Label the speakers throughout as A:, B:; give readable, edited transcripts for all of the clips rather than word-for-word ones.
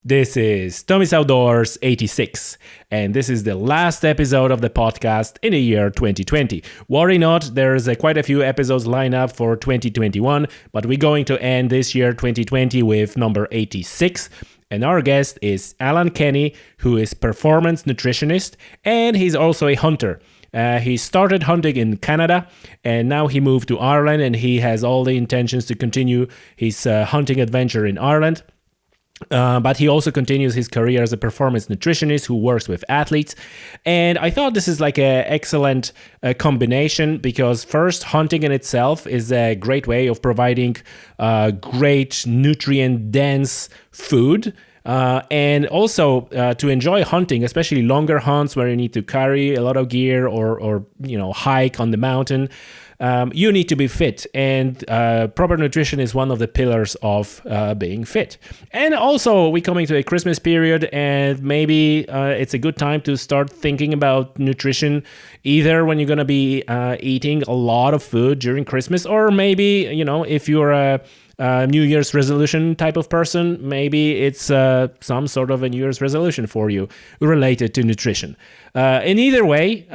A: This is Tommy's Outdoors 86, and this is the last episode of the podcast in the year 2020. Worry not, there's quite a few episodes lined up for 2021, but we're going to end this year 2020 with number 86. And our guest is Alan Kenny, who is performance nutritionist, and he's also a hunter. He started hunting in Canada, and now he moved to Ireland, and he has all the intentions to continue his hunting adventure in Ireland. But he also continues his career as a performance nutritionist who works with athletes. And I thought this is like an excellent combination because first, hunting in itself is a great way of providing great nutrient-dense food. And also to enjoy hunting, especially longer hunts where you need to carry a lot of gear or hike on the mountain. You need to be fit, and proper nutrition is one of the pillars of being fit. And also, we're coming to a Christmas period, and maybe it's a good time to start thinking about nutrition, either when you're going to be eating a lot of food during Christmas, or maybe, if you're a New Year's resolution type of person, maybe it's some sort of a New Year's resolution for you related to nutrition. In either way,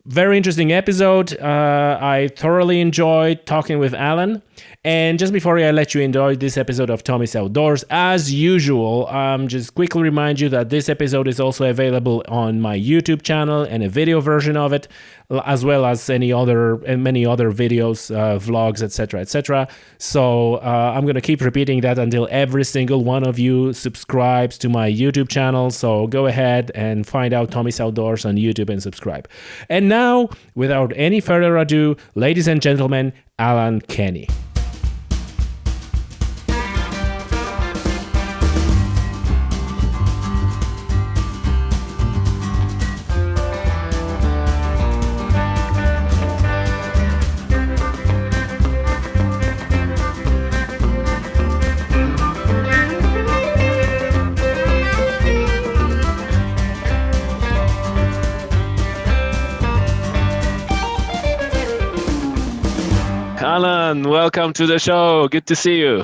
A: very interesting episode. I thoroughly enjoyed talking with Alan. And just before I let you enjoy this episode of Tommy's Outdoors, as usual, just quickly remind you that this episode is also available on my YouTube channel and a video version of it, as well as many other videos, vlogs, etc., etc. So I'm going to keep repeating that until every single one of you subscribes to my YouTube channel. So go ahead and find out Tommy's Outdoors on YouTube and subscribe. And now, without any further ado, ladies and gentlemen, Alan Kenny. Alan, welcome to the show. Good to see you.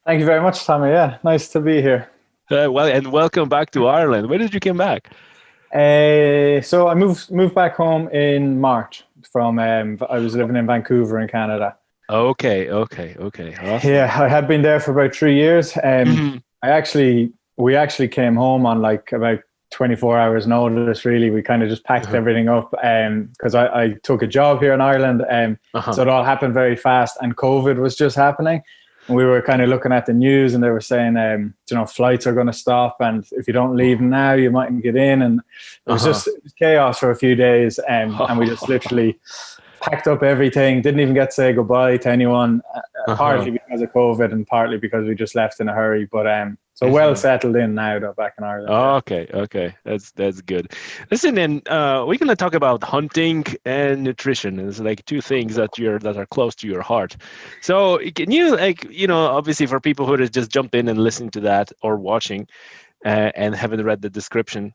B: Thank you very much, Tommy. Yeah, nice to be here.
A: And welcome back to Ireland. When did you come back?
B: So I moved back home in March from. I was living in Vancouver in Canada.
A: Okay. Awesome.
B: Yeah, I had been there for about 3 years. We actually came home on like about 24 hours notice. Really, we kind of just packed everything up because I took a job here in Ireland, so it all happened very fast, and COVID was just happening, and we were kind of looking at the news, and they were saying flights are going to stop, and if you don't leave now you mightn't get in, and it was just chaos for a few days, and we just literally packed up everything, didn't even get to say goodbye to anyone, partly because of COVID and partly because we just left in a hurry, but so well settled in now though, back in Ireland.
A: Okay. That's good. Listen, and we're going to talk about hunting and nutrition. It's like two things that are close to your heart. So can you, obviously for people who just jumped in and listening to that or watching and haven't read the description,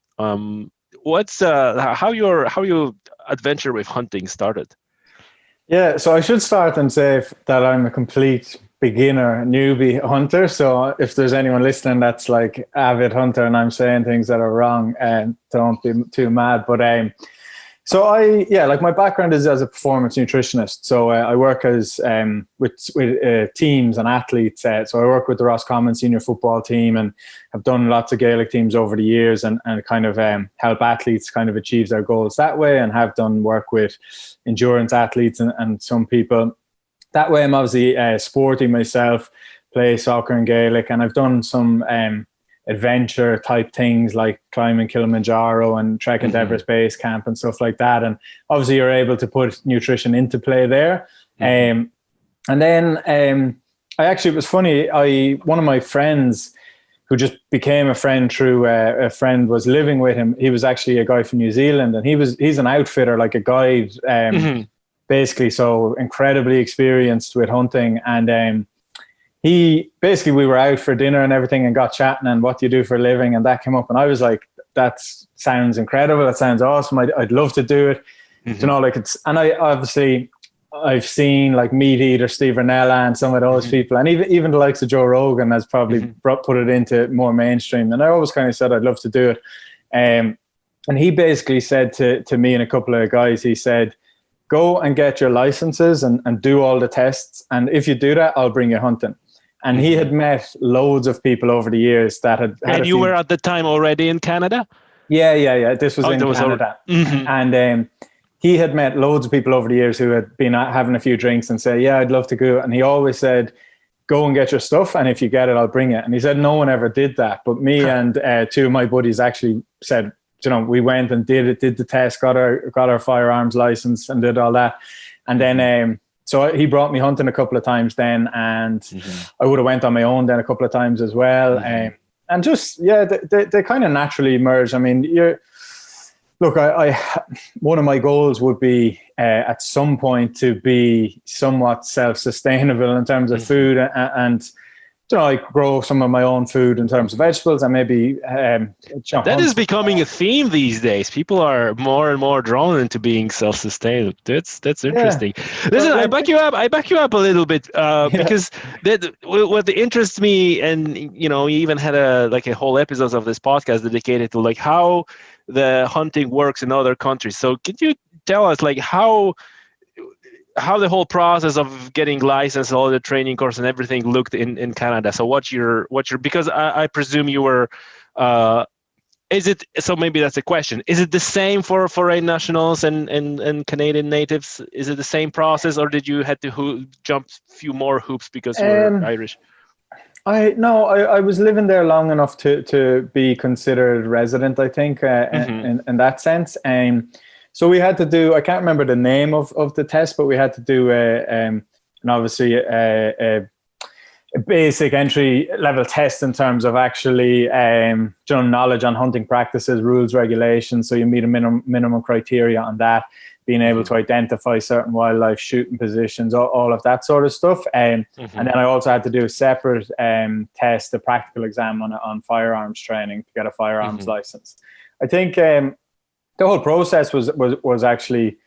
A: what's how your adventure with hunting started?
B: Yeah, so I should start and say that I'm a complete beginner, newbie hunter. So if there's anyone listening that's like avid hunter and I'm saying things that are wrong, don't be too mad. But so my background is as a performance nutritionist. So I work as with teams and athletes. So I work with the Roscommon senior football team and have done lots of Gaelic teams over the years and kind of help athletes kind of achieve their goals that way, and have done work with endurance athletes and some people. That way I'm obviously sporty myself, play soccer and Gaelic, and I've done some adventure type things like climbing Kilimanjaro and trekking to Everest Base Camp and stuff like that. And obviously you're able to put nutrition into play there. And then it was funny, one of my friends who just became a friend through a friend was living with him. He was actually a guy from New Zealand, and he's an outfitter, like a guide, basically, so incredibly experienced with hunting. And we were out for dinner and everything and got chatting and what do you do for a living, and that came up, and I was like, that sounds incredible, that sounds awesome, I'd love to do it. And I I've seen like Meat Eater, Steve Rinella, and some of those people, and even the likes of Joe Rogan has probably put it into more mainstream. And I always kind of said I'd love to do it. And he basically said to me and a couple of guys, he said, go and get your licenses and do all the tests. And if you do that, I'll bring you hunting. And he had met loads of people over the years that had
A: and you were at the time already in Canada?
B: Yeah. This was in Canada. And he had met loads of people over the years who had been having a few drinks and say, yeah, I'd love to go. And he always said, go and get your stuff. And if you get it, I'll bring it. And he said, no one ever did that. But me and two of my buddies actually said, we went and did the test, got our firearms license and did all that. And then, so he brought me hunting a couple of times then, and I would have went on my own then a couple of times as well. And just, they kind of naturally emerge. I mean, I one of my goals would be at some point to be somewhat self-sustainable in terms of food, and I grow some of my own food in terms of vegetables, and maybe
A: that is becoming a theme these days. People are more and more drawn into being self-sustained. That's interesting. Listen, I back you up a little bit because what interests me, and you even had a whole episode of this podcast dedicated to like how the hunting works in other countries. So could you tell us like how the whole process of getting licensed, all the training course and everything looked in Canada? So what's your because I presume you were so maybe that's a question. Is it the same for foreign nationals and Canadian natives? Is it the same process, or did you had to jump a few more hoops because you were Irish?
B: I was living there long enough to be considered resident, I think, in that sense. So we had to do, I can't remember the name of the test, but we had to do obviously a basic entry level test in terms of actually knowledge on hunting practices, rules, regulations. So you meet a minimum criteria on that, being able to identify certain wildlife, shooting positions, all of that sort of stuff. And then I also had to do a separate test, a practical exam on firearms training to get a firearms license. I think the whole process was actually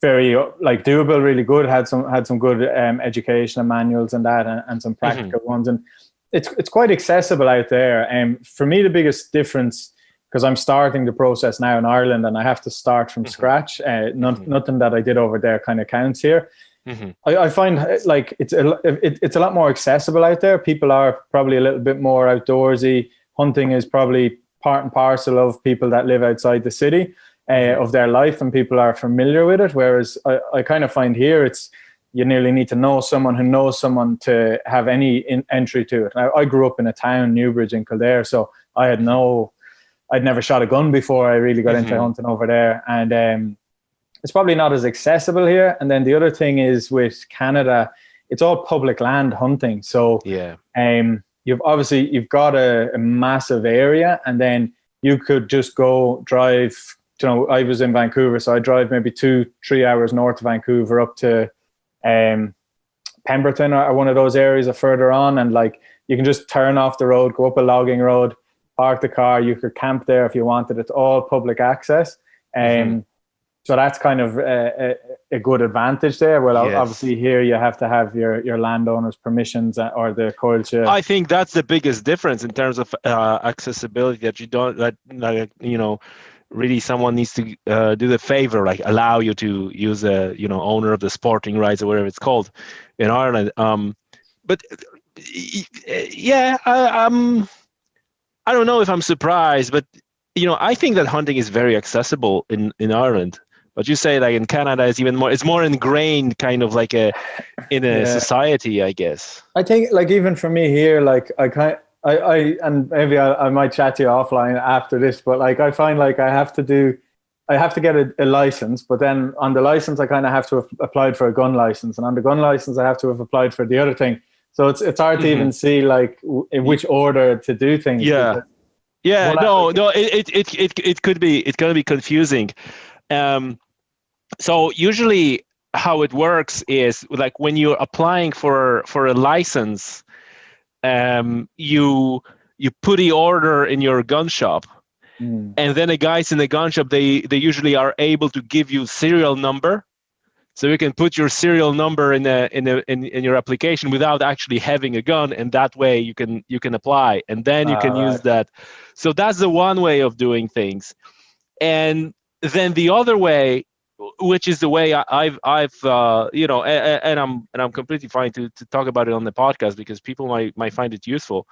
B: very doable, really good. Had some good education and manuals and that, and some practical ones, and it's quite accessible out there. For me, the biggest difference, because I'm starting the process now in Ireland and I have to start from scratch. Nothing that I did over there kind of counts here. I find like it's a lot more accessible out there. People are probably a little bit more outdoorsy. Hunting is probably part and parcel of people that live outside the city of their life, and people are familiar with it. Whereas I kind of find here you nearly need to know someone who knows someone to have any entry to it. I grew up in a town, Newbridge in Kildare, so I'd never shot a gun before I really got into hunting over there, and it's probably not as accessible here. And then the other thing is with Canada, it's all public land hunting, so you've got a massive area, and then you could just go drive. I was in Vancouver, so I drive maybe 2-3 hours north of Vancouver up to Pemberton or one of those areas or further on, and like you can just turn off the road, go up a logging road, park the car. You could camp there if you wanted. It's all public access, so that's kind of a good advantage there. Well, obviously here you have to have your landowner's permissions or the culture.
A: I think that's the biggest difference in terms of accessibility, that you don't really someone needs to do the favor, like allow you to use a owner of the sporting rights or whatever it's called in Ireland. But I don't know if I'm surprised, but I think that hunting is very accessible in Ireland. But you say like in Canada, it's more ingrained, kind of like in a society, I guess.
B: I think like even for me here, like and maybe I might chat to you offline after this, but like I find like I have to get a license, but then on the license I kind of have to have applied for a gun license, and on the gun license I have to have applied for the other thing. So it's hard to even see like in which order to do things.
A: It could be confusing. So usually how it works is like when you're applying for a license, you put the order in your gun shop, and then the guys in the gun shop, they usually are able to give you serial number. So you can put your serial number in your application without actually having a gun, and that way you can apply, and then you can use that. So that's the one way of doing things. And then the other way, which is the way I've and I'm completely fine to talk about it on the podcast because people might find it useful,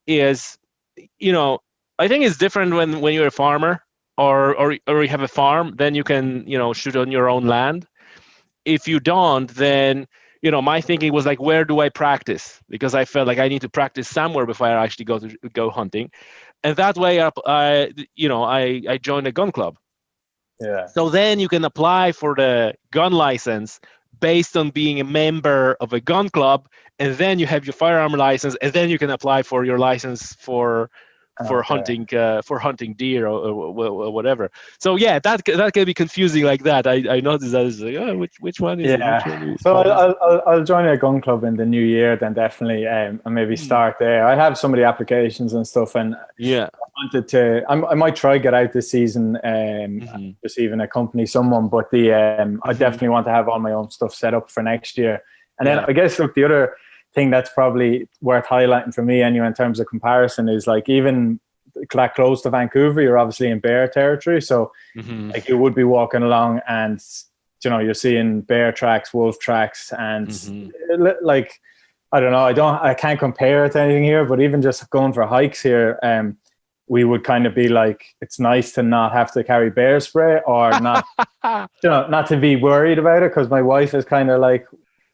A: is, I think it's different when you're a farmer or you have a farm, then you can, shoot on your own land. If you don't, then, my thinking was like, where do I practice? Because I felt like I need to practice somewhere before I actually go hunting. And that way I joined a gun club.
B: Yeah.
A: So then you can apply for the gun license based on being a member of a gun club, and then you have your firearm license, and then you can apply for your license for hunting deer or whatever. So yeah, that can be confusing like that. I noticed that it's like, which one is it?
B: So I'll join a gun club in the new year then, definitely, and maybe start there. I have some of the applications and stuff, and
A: yeah,
B: I might try get out this season, just even accompany someone, but I definitely want to have all my own stuff set up for next year. And then I guess, look, the other thing that's probably worth highlighting for me anyway in terms of comparison is, like, even that close to Vancouver, you're obviously in bear territory, so like you would be walking along and you're seeing bear tracks, wolf tracks, and like, I don't know, I can't compare it to anything here, but even just going for hikes here, we would kind of be like, it's nice to not have to carry bear spray or not not to be worried about it, because my wife is kind of like,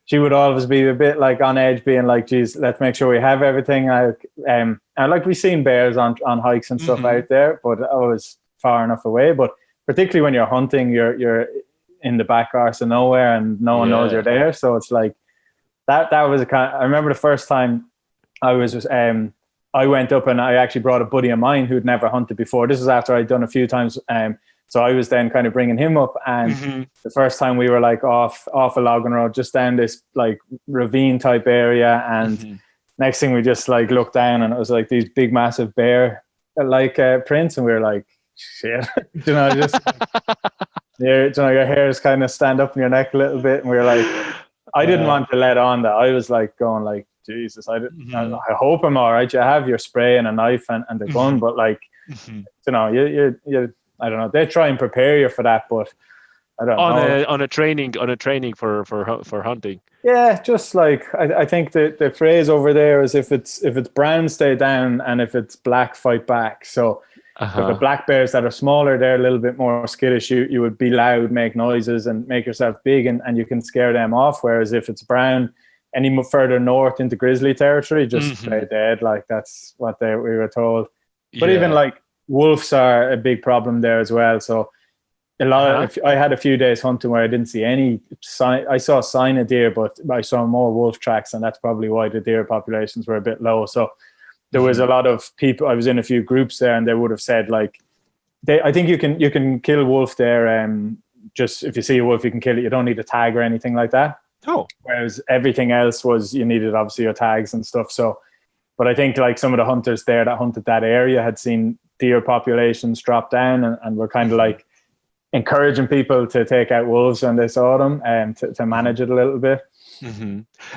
B: she would always be a bit like on edge, being like, geez, let's make sure we have everything. And like, we've seen bears on hikes and stuff out there, but always far enough away. But particularly when you're hunting, you're in the back arse of nowhere and no one knows you're there. So it's like, that was I remember the first time I was, I went up and I actually brought a buddy of mine who'd never hunted before. This was after I'd done a few times. So I was then kind of bringing him up, and the first time we were like off a logging road, just down this like ravine type area. And next thing we just like looked down, and it was like these big, massive bear like prints. And we were like, shit, just, your hairs kind of stand up in your neck a little bit. And we were like, I didn't want to let on that. I was like going like, Jesus, I hope I'm all right. You have your spray and a knife and the gun, but like, you I don't know. They try and prepare you for that, but I don't know.
A: On a training for hunting.
B: Yeah, just like I think the phrase over there is, if it's brown, stay down, and if it's black, fight back. So the black bears that are smaller, they're a little bit more skittish. You would be loud, make noises, and make yourself big, and you can scare them off. Whereas if it's brown, any further north into grizzly territory, just stay dead. Like, that's what we were told. But even like, wolves are a big problem there as well. So a lot I had a few days hunting where I didn't see any sign. I saw a sign of deer, but I saw more wolf tracks, and that's probably why the deer populations were a bit low. So there was a lot of people. I was in a few groups there, and they would have said like, I think you can kill wolf there. Just if you see a wolf, you can kill it. You don't need a tag or anything like that.
A: Oh,
B: whereas everything else was, you needed obviously your tags and stuff. So, but I think like some of the hunters there that hunted that area had seen deer populations drop down, and were kind of like encouraging people to take out wolves when they saw them, and to manage it a little bit.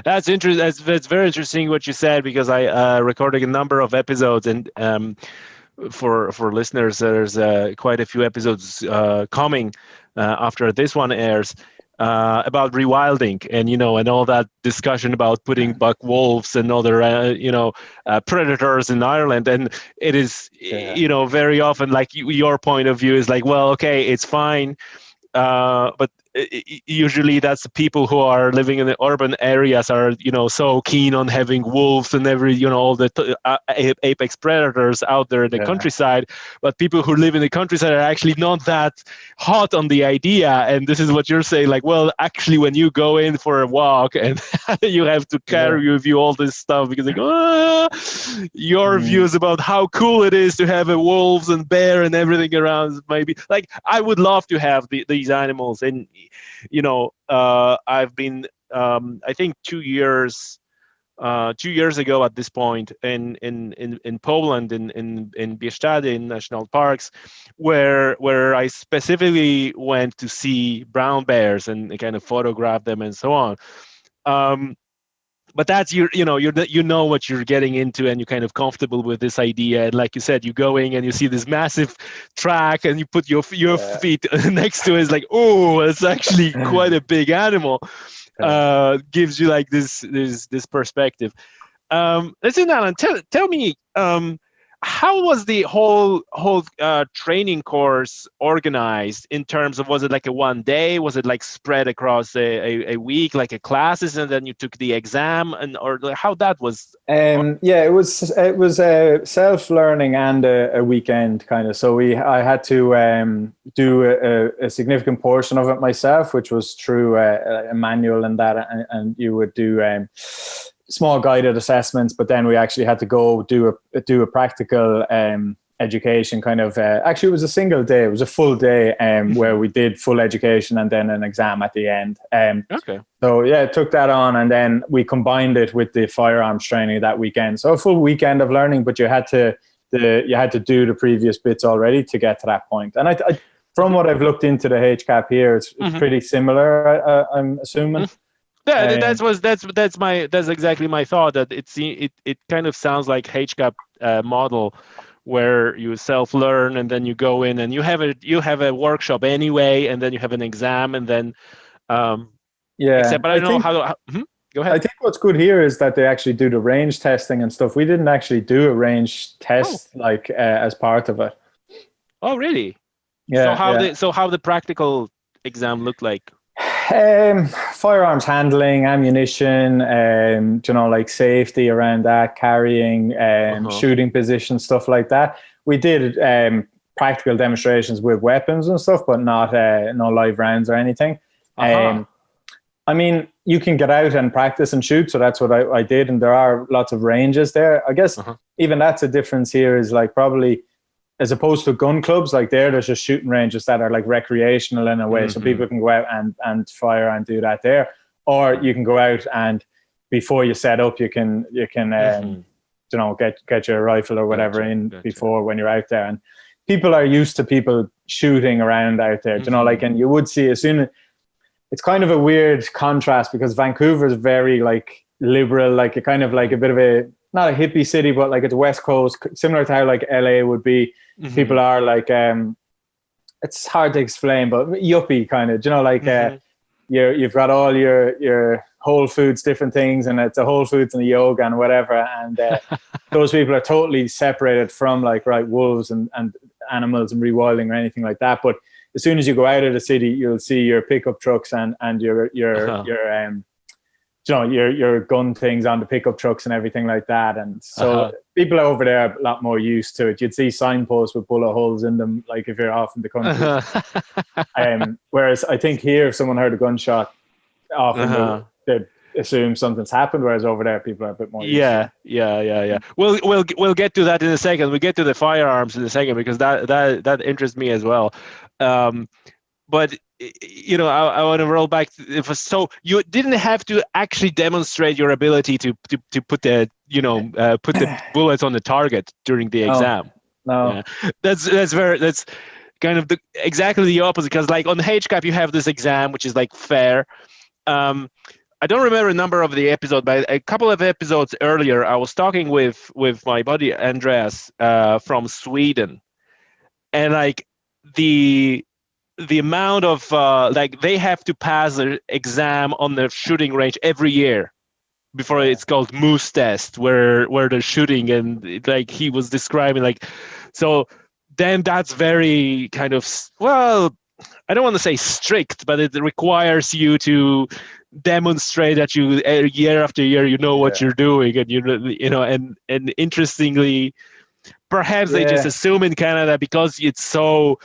A: That's interesting. That's very interesting what you said, because I recorded a number of episodes, and for listeners, there's quite a few episodes coming after this one airs, about rewilding, and and all that discussion about putting buck wolves and other predators in Ireland. And it is very often like, your point of view is like, well, okay, it's fine, but usually that's the people who are living in the urban areas are so keen on having wolves and all the apex predators out there in the countryside, but people who live in the countryside are actually not that hot on the idea. And this is what you're saying, like, well, actually, when you go in for a walk and you have to carry with you all this stuff, because like, your views about how cool it is to have a wolves and bear and everything around, maybe like, I would love to have these animals. And I've been I think 2 years 2 years ago at this point in Poland in Bieszczady in national parks, where I specifically went to see brown bears and kind of photograph them and so on. But that's you know what you're getting into, and you're kind of comfortable with this idea. And like you said, you go in and you see this massive track, and you put your feet next to it. It's like, oh, it's actually quite a big animal. Gives you like this perspective. Listen, Alan, tell me, how was the whole training course organized in terms of, was it like a one day? Was it like spread across a week, like a classes, and then you took the exam, or how that was?
B: Yeah, it was self-learning and a weekend kind of. So I had to do a significant portion of it myself, which was through a manual and that, and you would do small guided assessments, but then we actually had to go do a practical education kind of. Actually, it was a single day. It was a full day where we did full education and then an exam at the end.
A: Okay.
B: So yeah, took that on, and then we combined it with the firearms training that weekend. So a full weekend of learning, but you had to do the previous bits already to get to that point. And I from what I've looked into the HCAP here, it's pretty similar. I'm assuming.
A: Yeah, that's exactly my thought. That it kind of sounds like HCAP model, where you self-learn and then you go in and you have a workshop anyway, and then you have an exam, and then Except, but I don't know how. Go ahead.
B: I think what's good here is that they actually do the range testing and stuff. We didn't actually do a range test as part of it.
A: Oh, really?
B: Yeah.
A: So how the practical exam looked like?
B: Firearms handling, ammunition, like safety around that, carrying, shooting position, stuff like that. We did practical demonstrations with weapons and stuff, but not no live rounds or anything. I mean, you can get out and practice and shoot, so that's what I did, and there are lots of ranges there. I guess even that's a difference here, is like probably as opposed to gun clubs, like there's just shooting ranges that are like recreational in a way, so people can go out and fire and do that there, or you can go out and before you set up, you can get your rifle or whatever before when you're out there, and people are used to people shooting around out there, and you would see as soon. It's kind of a weird contrast because Vancouver is very like liberal, like a kind of like a bit of a, not a hippie city, but like it's West Coast, similar to how like LA would be. People are like, it's hard to explain, but yuppie kind of, you've got all your Whole Foods, different things, and it's a Whole Foods and a yoga and whatever. And those people are totally separated from like wolves and animals and rewilding or anything like that. But as soon as you go out of the city, you'll see your pickup trucks and your gun things on the pickup trucks and everything like that. And so people over there are a lot more used to it. You'd see signposts with bullet holes in them, like if you're off in the country. Whereas I think here, if someone heard a gunshot, often they'd assume something's happened. Whereas over there, people are a bit more used to it.
A: We'll get to that in a second. We'll get to the firearms in a second because that interests me as well. But I want to roll back. So you didn't have to actually demonstrate your ability to put the put the bullets on the target during the exam.
B: No.
A: Yeah. That's kind of exactly the opposite, because like on the HCAP you have this exam which is like fair. I don't remember a number of the episode, but a couple of episodes earlier I was talking with my buddy Andreas from Sweden, and like the amount of they have to pass an exam on the shooting range every year before it's called moose test, where they're shooting, and like he was describing, like, so then that's very kind of, well, I don't want to say strict, but it requires you to demonstrate that you year after year what you're doing, and and interestingly, perhaps they just assume in Canada, because it's so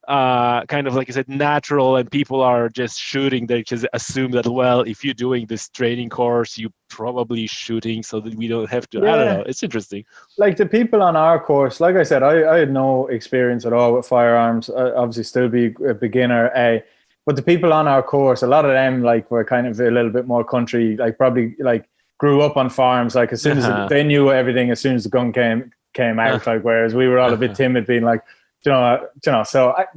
A: kind of like you said, natural, and people are just shooting, they just assume that, well, if you're doing this training course, you're probably shooting, so that we don't have to. I don't know. It's interesting.
B: Like the people on our course, like I said, I had no experience at all with firearms. I obviously still be a beginner. But the people on our course, a lot of them like were kind of a little bit more country, like probably like grew up on farms. Like as soon as they knew everything, as soon as the gun came out, like whereas we were all a bit timid, being like, so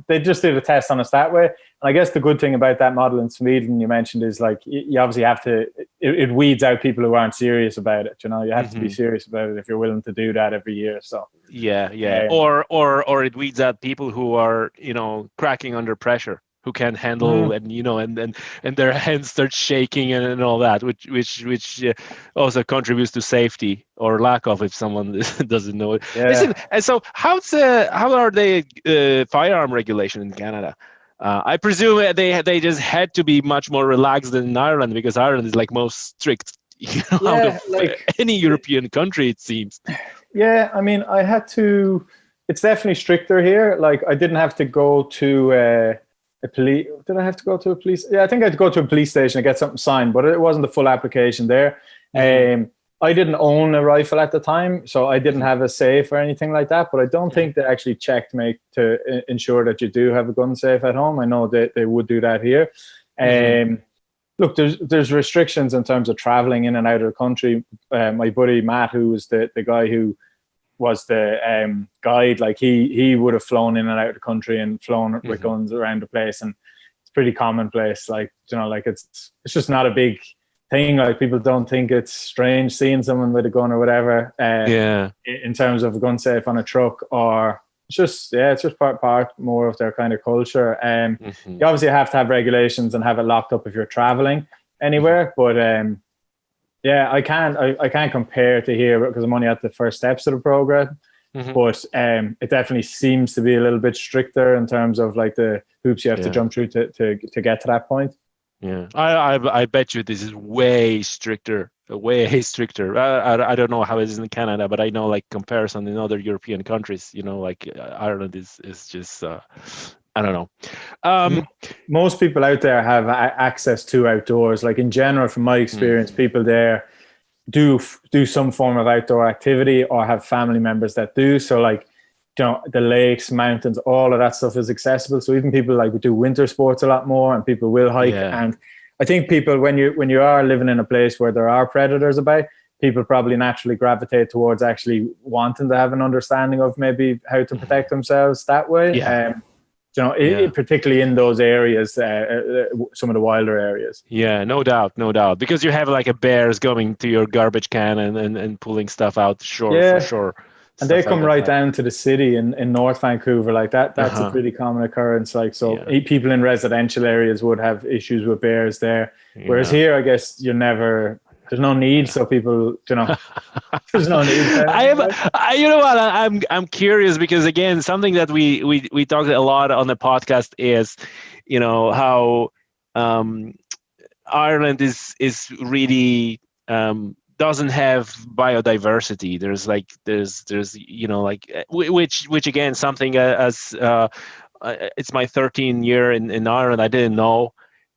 B: they just did a test on us that way. And I guess the good thing about that model in Sweden you mentioned is like you obviously have to, it weeds out people who aren't serious about it. You have to be serious about it if you're willing to do that every year. So
A: or it weeds out people who are cracking under pressure, who can't handle and their hands start shaking and all that, which also contributes to safety or lack of if someone doesn't know it. Listen, and so how are the firearm regulation in Canada? I presume they just had to be much more relaxed than in Ireland, because Ireland is like most strict out of any European country, it seems.
B: Yeah, I mean, it's definitely stricter here. Like I didn't have to go to did I have to go to a police? Yeah, I think I had to go to a police station to get something signed, but it wasn't the full application there. I didn't own a rifle at the time, so I didn't have a safe or anything like that, but I don't think they actually checked to ensure that you do have a gun safe at home. I know that they would do that here. Look, there's restrictions in terms of traveling in and out of the country. My buddy Matt, who was the guy who was the guide, like he would have flown in and out of the country and flown with guns around the place, and it's pretty commonplace. Like like it's just not a big thing. Like people don't think it's strange seeing someone with a gun or whatever. In terms of a gun safe on a truck, or it's just part more of their kind of culture. You obviously have to have regulations and have it locked up if you're traveling anywhere, but I can't compare to here because I'm only at the first steps of the program. But it definitely seems to be a little bit stricter in terms of like the hoops you have to jump through to get to that point.
A: Yeah, I bet you this is way stricter. I don't know how it is in Canada, but I know like comparison in other European countries, like Ireland is just I don't know.
B: Most people out there have access to outdoors. Like in general, from my experience, people there do some form of outdoor activity or have family members that do. So like, the lakes, mountains, all of that stuff is accessible. So even people like do winter sports a lot more, and people will hike. And I think people, when you are living in a place where there are predators about, people probably naturally gravitate towards actually wanting to have an understanding of maybe how to protect themselves that way. Particularly in those areas, some of the wilder areas.
A: Yeah, no doubt. Because you have like a bears going to your garbage can and pulling stuff out the shore for sure.
B: And they come right down to the city in North Vancouver. Like that's a pretty common occurrence. Like, so people in residential areas would have issues with bears there. Whereas here, I guess there's no need. So people, there's no need.
A: I'm curious because again, something that we talked a lot on the podcast is, how Ireland is really doesn't have biodiversity. There's which again, something as it's my 13th year in Ireland, I didn't know.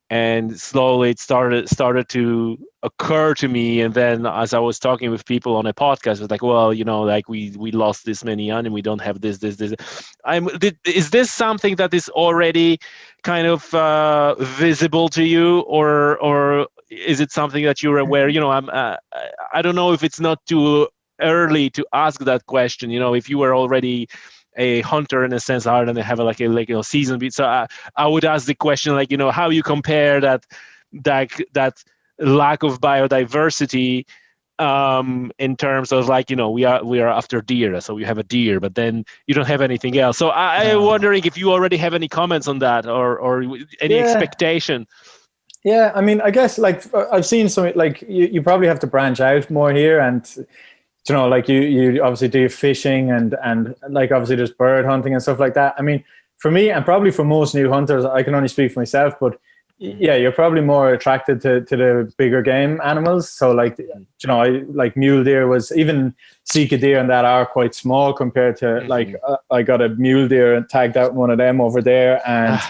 A: And slowly it started to occur to me. And then as I was talking with people on a podcast, it was like, well, like we lost this many and we don't have this. Is this something that is already kind of visible to you, or is it something that you're aware? I don't know if it's not too early to ask that question. If you were already a hunter in a sense, Ireland, they have a season beat. So I would ask the question, like, how you compare that lack of biodiversity in terms of like, we are after deer, so we have a deer, but then you don't have anything else. So I'm wondering if you already have any comments on that or any expectation.
B: Yeah, I mean, I guess like I've seen some, like you probably have to branch out more here, and like you obviously do fishing and like obviously there's bird hunting and stuff like that. I mean, for me and probably for most new hunters, I can only speak for myself, but you're probably more attracted to the bigger game animals. So like, I like mule deer was, even Sika deer and that are quite small compared to like, I got a mule deer and tagged out one of them over there. And,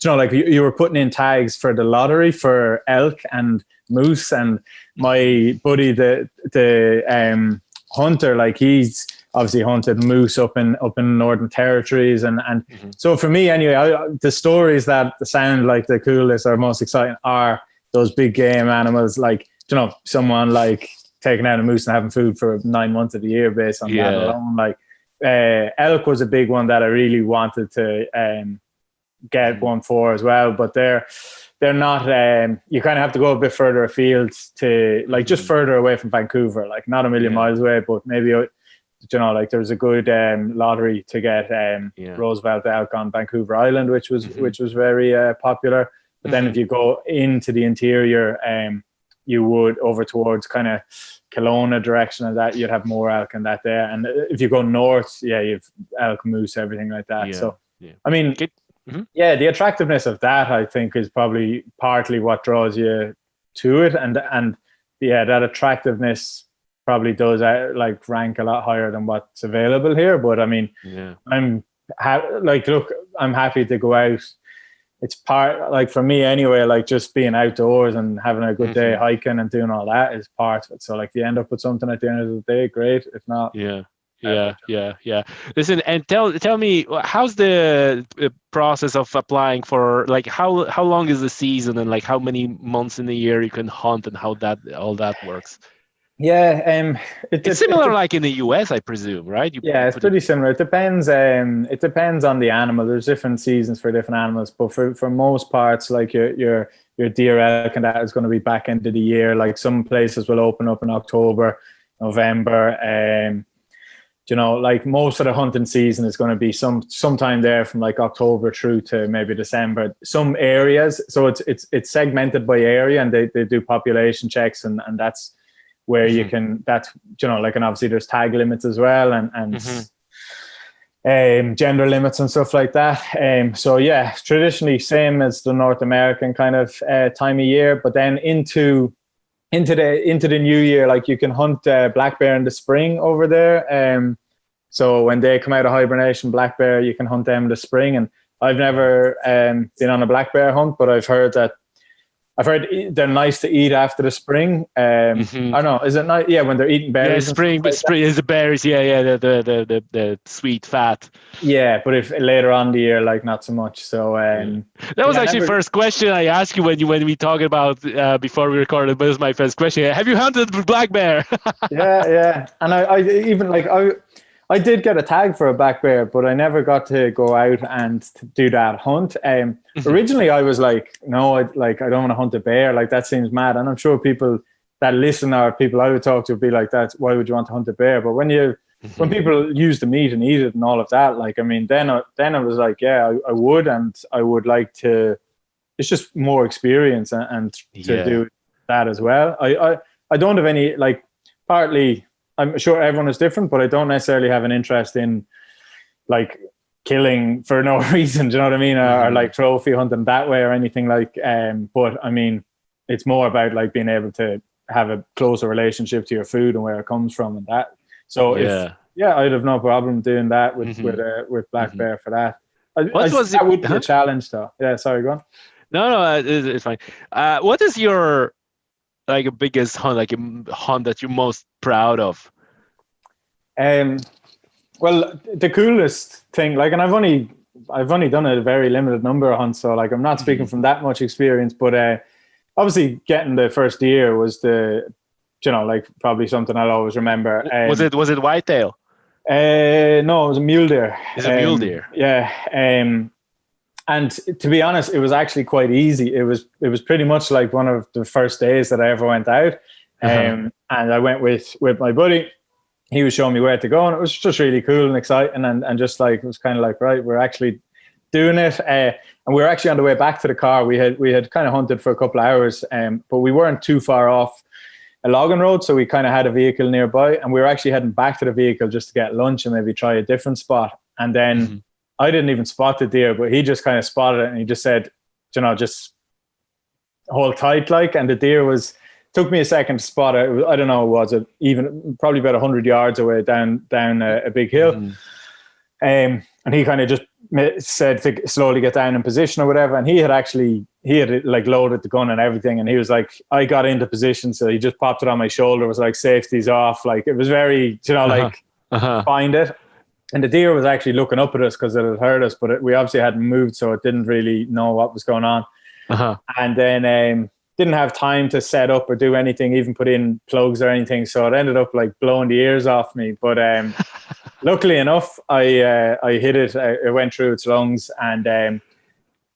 B: like you were putting in tags for the lottery for elk and moose, and my buddy, the hunter, like he's obviously hunted moose up in Northern Territories, and so for me anyway, the stories that sound like the coolest or most exciting are those big game animals. Like someone like taking out a moose and having food for 9 months of the year based on that alone. Like elk was a big one that I really wanted to get one for as well, but they're not. You kind of have to go a bit further afield to like just further away from Vancouver, like not a million miles away, but maybe like there was a good lottery to get Roosevelt elk on Vancouver Island, which was very popular. But then if you go into the interior, you would over towards kind of Kelowna direction of that, you'd have more elk and that there. And if you go north, you've elk, moose, everything like that. So I mean, the attractiveness of that, I think, is probably partly what draws you to it, and that attractiveness probably does like rank a lot higher than what's available here. But I mean, I'm happy to go out. It's part, like for me anyway, like just being outdoors and having a good day hiking and doing all that is part of it. So like if you end up with something at the end of the day, great. If not,
A: Listen, and tell me, how's the process of applying for, like, how long is the season, and like how many months in the year you can hunt, and how all that works?
B: It's
A: similar like in the US, I presume, right?
B: It's pretty similar. It depends. It depends on the animal. There's different seasons for different animals, but for most parts, like your deer, elk, and that is going to be back end of the year. Like some places will open up in October, November. Like most of the hunting season is going to be sometime there from like October through to maybe December. Some areas, so it's segmented by area, and they do population checks, and that's where you can, and obviously there's tag limits as well, and gender limits and stuff like that. Traditionally same as the North American kind of time of year, but then into the new year, like you can hunt black bear in the spring over there. So when they come out of hibernation, black bear, you can hunt them in the spring. And I've never been on a black bear hunt, but I've heard they're nice to eat after the spring. I don't know. Is it nice? Yeah, when they're eating berries.
A: Spring is the berries. The sweet fat.
B: Yeah, but if later on the year, like not so much. So
A: that was actually first question I asked you when we talked about before we recorded. But it was my first question. Have you hunted black bear?
B: yeah, and I even like I did get a tag for a black bear, but I never got to go out and do that hunt. Originally, I was like, no, I don't want to hunt a bear. Like that seems mad. And I'm sure people that listen or people I would talk to would be like, "That's why would you want to hunt a bear?" But when people use the meat and eat it and all of that, like I mean, then I was like, yeah, I would, and I would like to. It's just more experience and to do that as well. I don't have any like partly. I'm sure everyone is different, but I don't necessarily have an interest in like killing for no reason. Do you know what I mean? Or like trophy hunting that way or anything like. But I mean, it's more about like being able to have a closer relationship to your food and where it comes from and that. So I'd have no problem doing that with black bear for that. That would be a challenge though. Yeah, sorry, go on.
A: No, it's fine. What is your like a biggest hunt, like a hunt that you're most proud of?
B: Well, the coolest thing, like, and I've only done a very limited number of hunts, so like I'm not speaking from that much experience, but obviously getting the first deer was like probably something I'll always remember.
A: Was it whitetail?
B: No, it was a mule deer.
A: It's a mule deer.
B: Yeah. And to be honest, it was actually quite easy. It was pretty much like one of the first days that I ever went out. And I went with my buddy. He was showing me where to go, and it was just really cool and exciting. And just like, it was kind of like, right, we're actually doing it. And we were actually on the way back to the car. We had kind of hunted for a couple of hours, but we weren't too far off a logging road. So we kind of had a vehicle nearby, and we were actually heading back to the vehicle just to get lunch and maybe try a different spot. And then I didn't even spot the deer, but he just kind of spotted it, and he just said, just hold tight, like. And the deer took me a second to spot it. I don't know, was it even probably about 100 yards away down a big hill. And he kind of just said to slowly get down in position or whatever. And he had like loaded the gun and everything. And he was like, I got into position. So he just popped it on my shoulder, was like, safety's off. Like it was very, find it. And the deer was actually looking up at us because it had heard us, but we obviously hadn't moved. So it didn't really know what was going on. And then didn't have time to set up or do anything, even put in plugs or anything. So it ended up like blowing the ears off me. But luckily enough, I hit it. It went through its lungs, and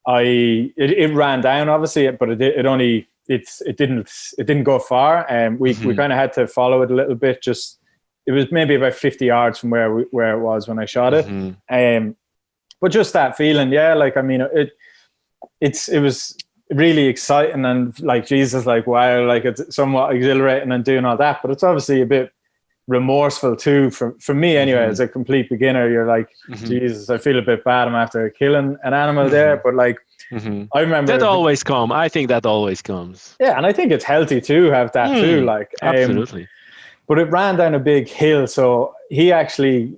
B: it ran down obviously, but it didn't go far. And we kind of had to follow it a little bit. Just it was maybe about 50 yards from where it was when I shot it. But just that feeling, yeah. Like I mean, it was really exciting, and like Jesus, like wow, like it's somewhat exhilarating and doing all that. But it's obviously a bit remorseful too for me anyway. As a complete beginner, you're like, Jesus, I feel a bit bad. I'm after killing an animal there, but like I remember
A: that always comes. I think that always comes.
B: Yeah, and I think it's healthy to have that too. Like
A: absolutely.
B: But it ran down a big hill, so he actually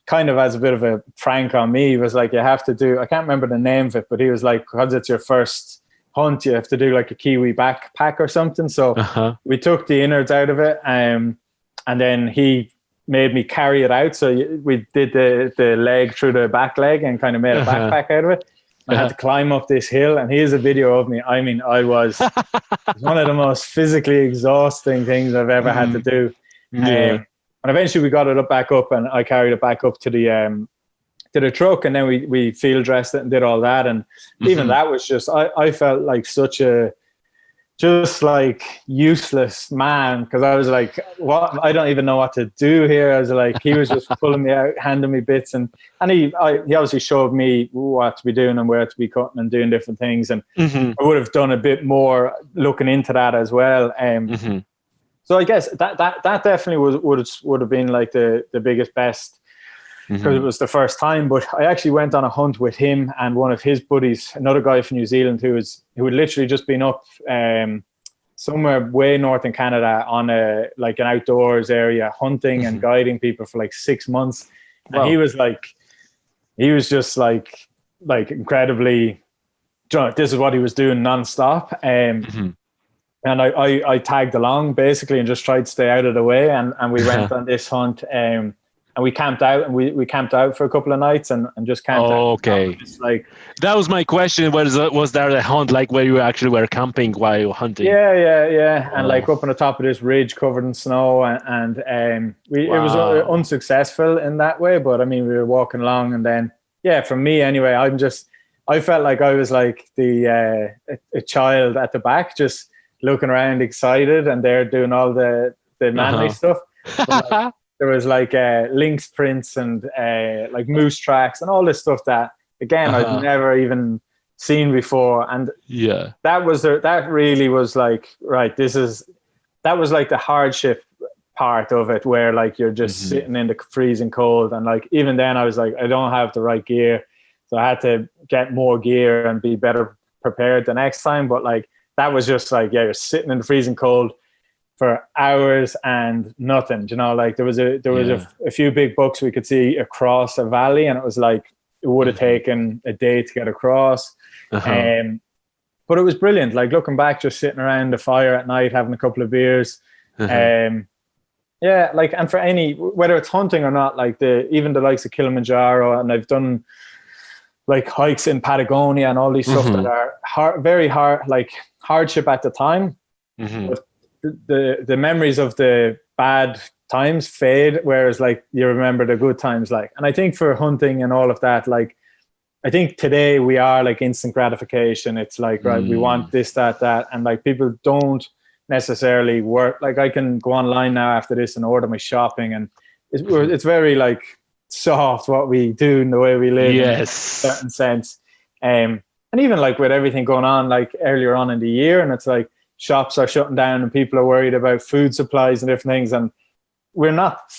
B: kind of as a bit of a prank on me, he was like, you have to do, I can't remember the name of it, but he was like, because it's your first hunt, you have to do like a Kiwi backpack or something. So we took the innards out of it, and then he made me carry it out. So we did the leg through the back leg and kind of made a backpack out of it. I had to climb up this hill, and here's a video of me. I mean, it was one of the most physically exhausting things I've ever had to do. And eventually we got it back up, and I carried it back up to the truck, and then we field dressed it and did all that. And even that was just, I felt like such a just like useless man, because I was like, what? I don't even know what to do here. I was like, he was just pulling me out, handing me bits, and he obviously showed me what to be doing and where to be cutting and doing different things. And I would have done a bit more looking into that as well. So I guess that definitely would have been like the biggest best, because it was the first time. But I actually went on a hunt with him and one of his buddies, another guy from New Zealand who had literally just been up somewhere way north in Canada on an outdoors area hunting and guiding people for like 6 months. Wow. And he was just like incredibly, this is what he was doing nonstop. And I tagged along basically and just tried to stay out of the way. And we went on this hunt, and we camped out, and we camped out for a couple of nights and just camped out.
A: Okay.
B: Like,
A: that was my question. Was there a hunt like where you actually were camping while you were hunting?
B: Yeah. And like up on the top of this ridge covered in snow, and it was unsuccessful in that way. But I mean, we were walking along, and then, yeah, for me anyway, I felt like I was like a child at the back, just looking around excited, and they're doing all the manly stuff. But, like, there was like lynx prints and like moose tracks and all this stuff that again I'd never even seen before. And that really was like, right, that was like the hardship part of it, where like you're just sitting in the freezing cold, and like even then I was like, I don't have the right gear, so I had to get more gear and be better prepared the next time. But like that was just like, yeah, you're sitting in the freezing cold for hours and nothing, like there was a few big bucks we could see across a valley, and it was like it would have taken a day to get across. But it was brilliant, like looking back, just sitting around the fire at night having a couple of beers. And for any, whether it's hunting or not, like even the likes of Kilimanjaro, and I've done like hikes in Patagonia and all these stuff that are very hard, like hardship at the time. But the memories of the bad times fade, whereas like you remember the good times. Like, and I think for hunting and all of that, like I think today we are like instant gratification. It's like, right, we want this, that, and like people don't necessarily work. Like I can go online now after this and order my shopping, and it's very like soft what we do and the way we live in a certain sense. And even like with everything going on like earlier on in the year, and it's like shops are shutting down and people are worried about food supplies and different things, and we're not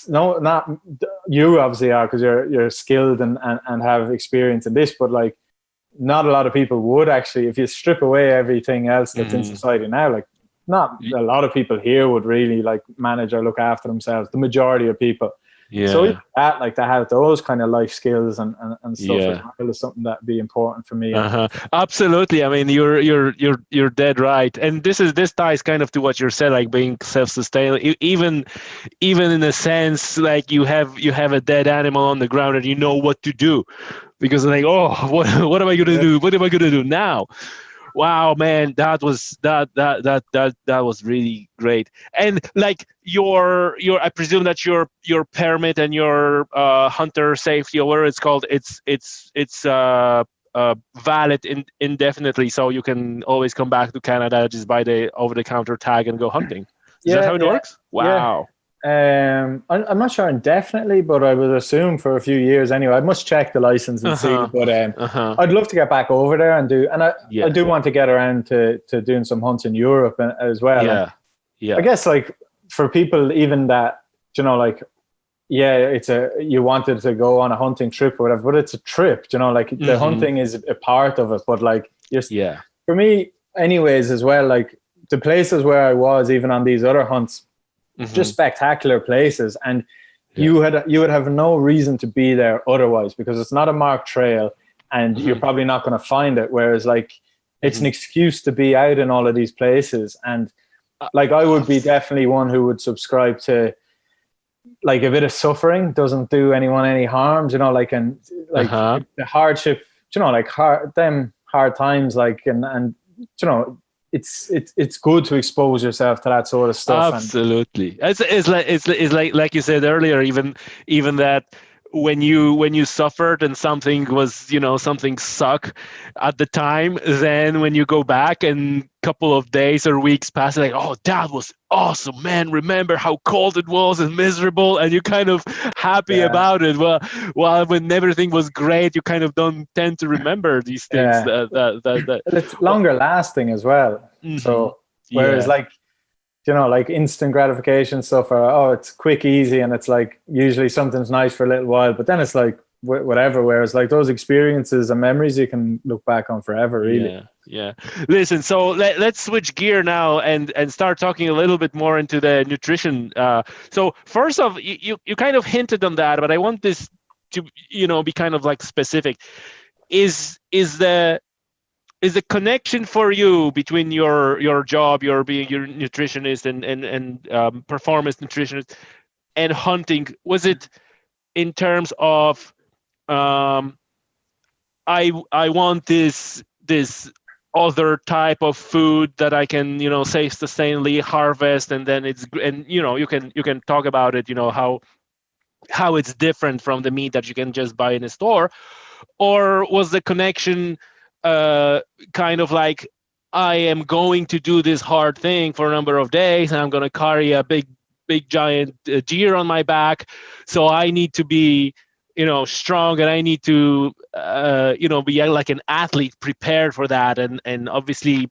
B: you obviously are, because you're skilled and have experience in this, but like not a lot of people would actually, if you strip away everything else that's in society now, like not a lot of people here would really like manage or look after themselves, the majority of people. So that, like, to have those kind of life skills and stuff as well is something that'd be important for me.
A: Absolutely. I mean, you're dead right. And this ties kind of to what you said, like being self-sustained, even in a sense, like you have a dead animal on the ground and you know what to do, because like, oh, what am I going to do? What am I going to do now?
C: Wow, man, that was that was really great. And like your I presume that your permit and your hunter safety, or whatever it's called, it's valid indefinitely, so you can always come back to Canada, just buy the over-the-counter tag and go hunting. Is that how it works? Wow.
B: I'm not sure indefinitely, but I would assume for a few years anyway. I must check the license and see. But I'd love to get back over there and do. And I do want to get around to doing some hunts in Europe as well.
C: Yeah.
B: I guess like for people even that, like, you wanted to go on a hunting trip or whatever, but it's a trip. Like the hunting is a part of it. But like for me, anyways, as well, like the places where I was, even on these other hunts. Just spectacular places, and you would have no reason to be there otherwise, because it's not a marked trail and you're probably not going to find it, whereas like it's an excuse to be out in all of these places. And like I would be definitely one who would subscribe to like a bit of suffering doesn't do anyone any harm, like, and like the hardship, like hard times, like, and it's good to expose yourself to that sort of stuff.
C: Absolutely. It's like you said earlier, even that when you suffered and something was, something suck at the time, then when you go back and couple of days or weeks pass, like, oh, that was awesome, man, remember how cold it was and miserable, and you're kind of happy about it. Well, when everything was great, you kind of don't tend to remember these things. That
B: it's longer lasting as well. So whereas like, like instant gratification stuff, or it's quick, easy, and it's like usually something's nice for a little while, but then it's like whatever. Whereas like those experiences and memories you can look back on forever, really.
C: Yeah. Listen, so let's switch gear now and start talking a little bit more into the nutrition. So first off, you kind of hinted on that, but I want this to be kind of like specific. Is the connection for you between your job, your being your nutritionist and performance nutritionist, and hunting, was it in terms of I want this other type of food that I can sustainably harvest, and then you can talk about it, how it's different from the meat that you can just buy in a store? Or was the connection kind of like, I am going to do this hard thing for a number of days, and I'm going to carry a big giant deer on my back, so I need to be strong, and I need to be like an athlete prepared for that, and obviously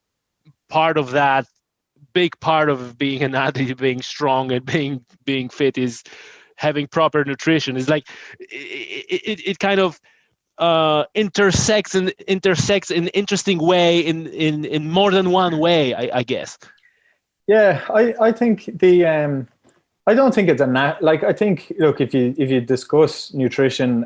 C: big part of being an athlete, being strong and being fit, is having proper nutrition. Is like it kind of intersects in an interesting way in more than one way, I guess.
B: I think I don't think it's I think, look, if you discuss nutrition,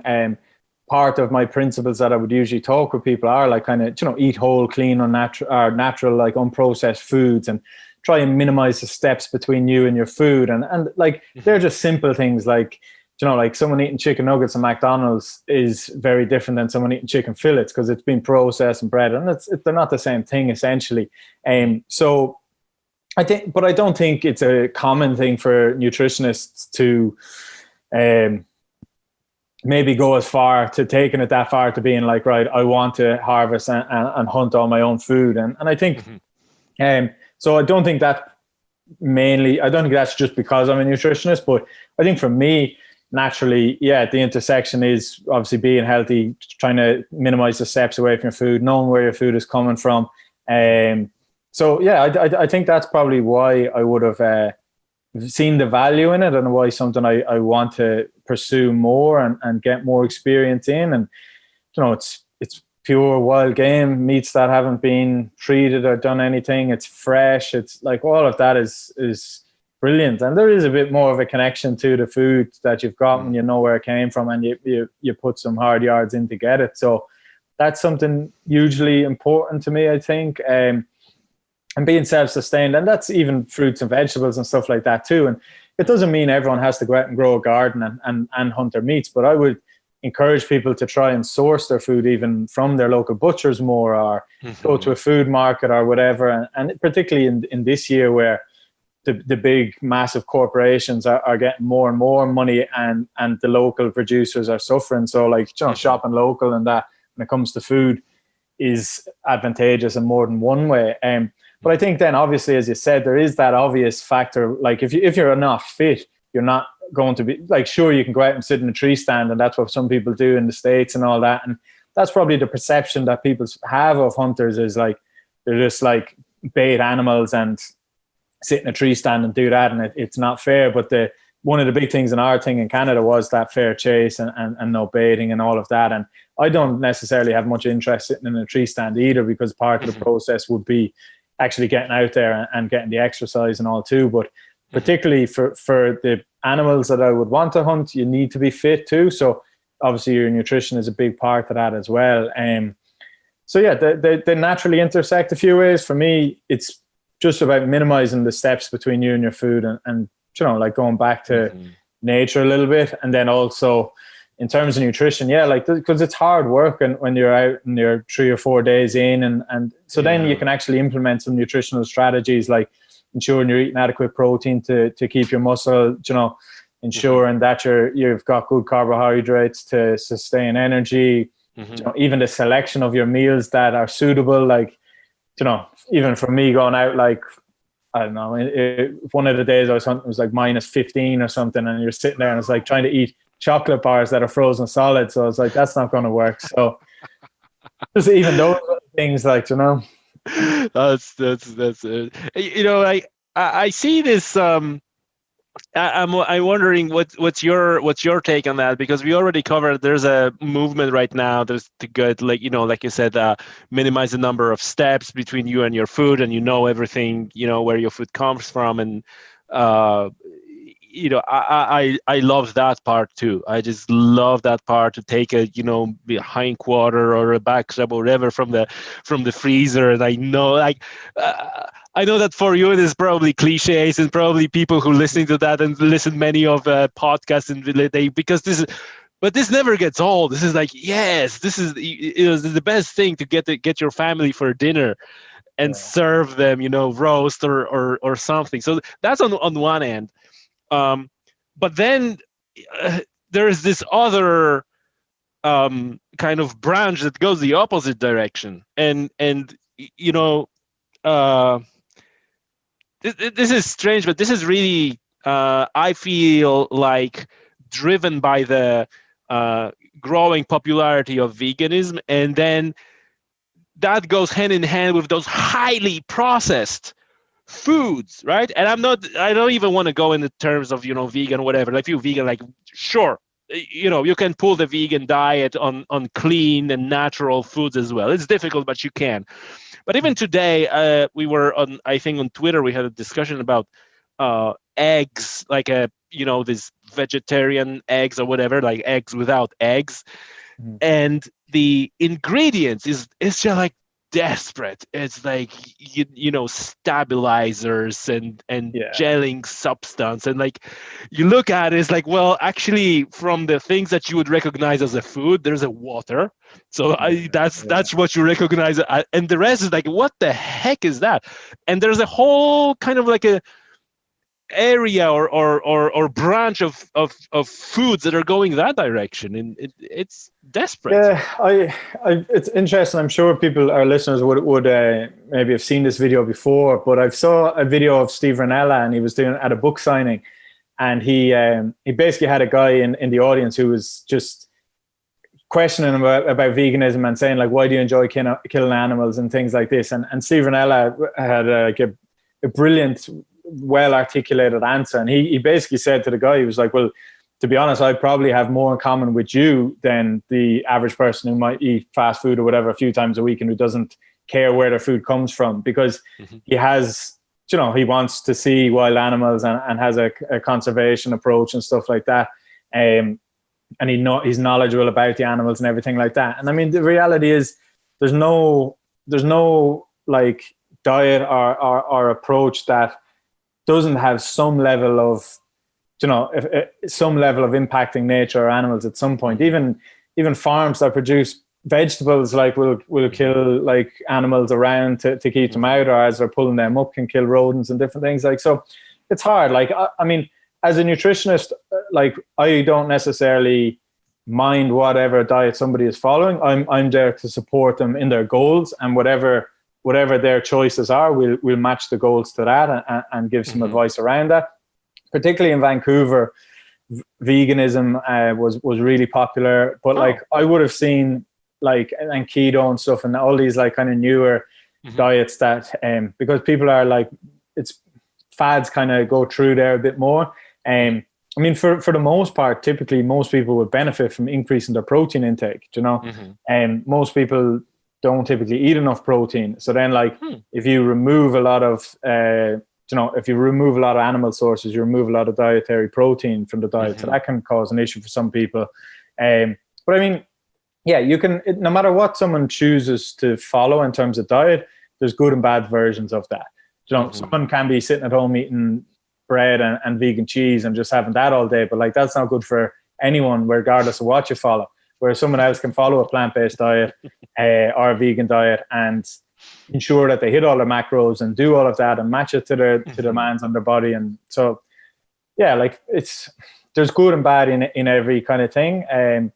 B: part of my principles that I would usually talk with people are like kind of, eat whole, clean, natural, like unprocessed foods, and try and minimize the steps between you and your food. And like, they're just simple things like, like someone eating chicken nuggets at McDonald's is very different than someone eating chicken fillets, because it's been processed and bred, and they're not the same thing essentially. So I don't think it's a common thing for nutritionists to maybe go as far to taking it that far to being like, right, I want to harvest and hunt all my own food. And I think, so I don't think that's just because I'm a nutritionist, but I think for me, naturally, the intersection is obviously being healthy, trying to minimize the steps away from your food, knowing where your food is coming from. So I think that's probably why I would have seen the value in it, and why something I want to pursue more and get more experience in. And it's pure wild game, meats that haven't been treated or done anything. It's fresh. It's like all of that is brilliant, and there is a bit more of a connection to the food that you've got when you know where it came from, and you put some hard yards in to get it. So that's something hugely important to me, I think. And being self-sustained, and that's even fruits and vegetables and stuff like that too. And it doesn't mean everyone has to go out and grow a garden and hunt their meats, but I would encourage people to try and source their food even from their local butchers more, or go to a food market or whatever. And particularly in this year where the big, massive corporations are getting more and more money, and the local producers are suffering. So like, shopping local and that, when it comes to food, is advantageous in more than one way. But I think then, obviously, as you said, there is that obvious factor. Like if you're not fit, you're not going to be like, sure, you can go out and sit in a tree stand, and that's what some people do in the States and all that. And that's probably the perception that people have of hunters, is like they're just like bait animals and sit in a tree stand and do that, and it's not fair. But one of the big things in our thing in Canada was that fair chase and no baiting and all of that. And I don't necessarily have much interest sitting in a tree stand either, because part of the process would be actually getting out there and getting the exercise and all too. But particularly for the animals that I would want to hunt, you need to be fit too. So obviously your nutrition is a big part of that as well. So yeah, they naturally intersect a few ways. For me, it's just about minimizing the steps between you and your food, and like going back to nature a little bit. And then also in terms of nutrition, yeah, like, because it's hard work and when you're out and you're 3 or 4 days in, and so then you can actually implement some nutritional strategies, like ensuring you're eating adequate protein to keep your muscle, ensuring that you've got good carbohydrates to sustain energy, even the selection of your meals that are suitable. Like, even for me going out, like, I don't know, one of the days I was hunting, it was like -15 or something, and you're sitting there and it's like trying to eat chocolate bars that are frozen solid. So I was like, that's not going to work. So just even those things, like,
C: that's I see this. I'm wondering what's your take on that, because we already covered there's a movement right now there's to get, like you said, minimize the number of steps between you and your food, and everything, where your food comes from. And I love that part too. I just love that part, to take a hind quarter or a back rib or whatever from the freezer. And I know, like, I know that for you it is probably cliches, and probably people who listening to that and listen many of podcasts, and because this never gets old. This is like, yes, this is the best thing to get your family for dinner and serve them, roast or something. So that's on one end. But then there is this other kind of branch that goes the opposite direction, and this is strange, but this is really I feel like driven by the growing popularity of veganism, and then that goes hand in hand with those highly processed foods, right? And I don't even want to go into terms of vegan, whatever. Like, if you're vegan, like, sure, you can pull the vegan diet on clean and natural foods as well. It's difficult, but you can. But even today, we were on Twitter, we had a discussion about eggs, like these vegetarian eggs or whatever, like eggs without eggs. And the ingredients is just like desperate. It's like stabilizers and gelling substance, and like you look at it, it's like, well, actually, from the things that you would recognize as a food, there's a water. So that's what you recognize, and the rest is like, what the heck is that? And there's a whole kind of like a area or branch of foods that are going that direction, and it's desperate.
B: Yeah, it's interesting. I'm sure our listeners would maybe have seen this video before, but I saw a video of Steve Ranella, and he was doing at a book signing, and he basically had a guy in the audience who was just questioning him about veganism and saying, like, why do you enjoy killing animals and things like this? And Steve Ranella had a brilliant, well articulated answer, and he basically said to the guy, he was like, well, to be honest, I probably have more in common with you than the average person who might eat fast food or whatever a few times a week and who doesn't care where their food comes from, because he has, he wants to see wild animals and has a conservation approach and stuff like that, and he's knowledgeable about the animals and everything like that. And I mean, the reality is there's no like diet or approach that doesn't have some level of some level of impacting nature or animals at some point. Even farms that produce vegetables, like will kill like animals around to keep them out, or as they're pulling them up can kill rodents and different things. Like, so it's hard. Like, I mean, as a nutritionist, like, I don't necessarily mind whatever diet somebody is following. I'm there to support them in their goals, and whatever their choices are, we'll match the goals to that and give some advice around that. Particularly in Vancouver, veganism was really popular, but like I would have seen like, and keto and stuff, and all these like kind of newer diets that because people are like, it's fads kind of go through there a bit more. I mean, for the most part, typically most people would benefit from increasing their protein intake, and most people don't typically eat enough protein. So then like if you remove a lot of if you remove a lot of animal sources, you remove a lot of dietary protein from the diet. So that can cause an issue for some people. But I mean, yeah, you can, no matter what someone chooses to follow in terms of diet, there's good and bad versions of that. Someone can be sitting at home eating bread and vegan cheese and just having that all day, but like, that's not good for anyone, regardless of what you follow. Whereas someone else can follow a plant-based diet or a vegan diet and ensure that they hit all their macros and do all of that and match it to their demands on their body. And so, yeah, like there's good and bad in every kind of thing.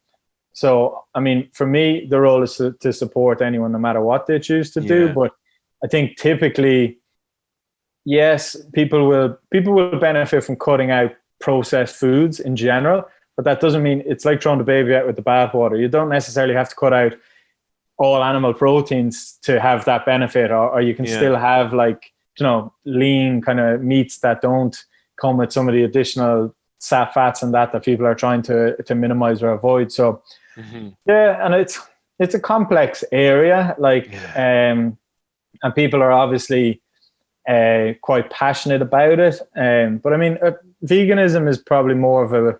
B: So, I mean, for me, the role is to support anyone, no matter what they choose to do. But I think typically, yes, people will benefit from cutting out processed foods in general, but that doesn't mean it's like throwing the baby out with the bathwater. You don't necessarily have to cut out all animal proteins to have that benefit, or you can still have like, lean kind of meats that don't come with some of the additional fats and that people are trying to minimize or avoid. So yeah, and it's a complex area, like and people are obviously quite passionate about it. But I mean, veganism is probably more of a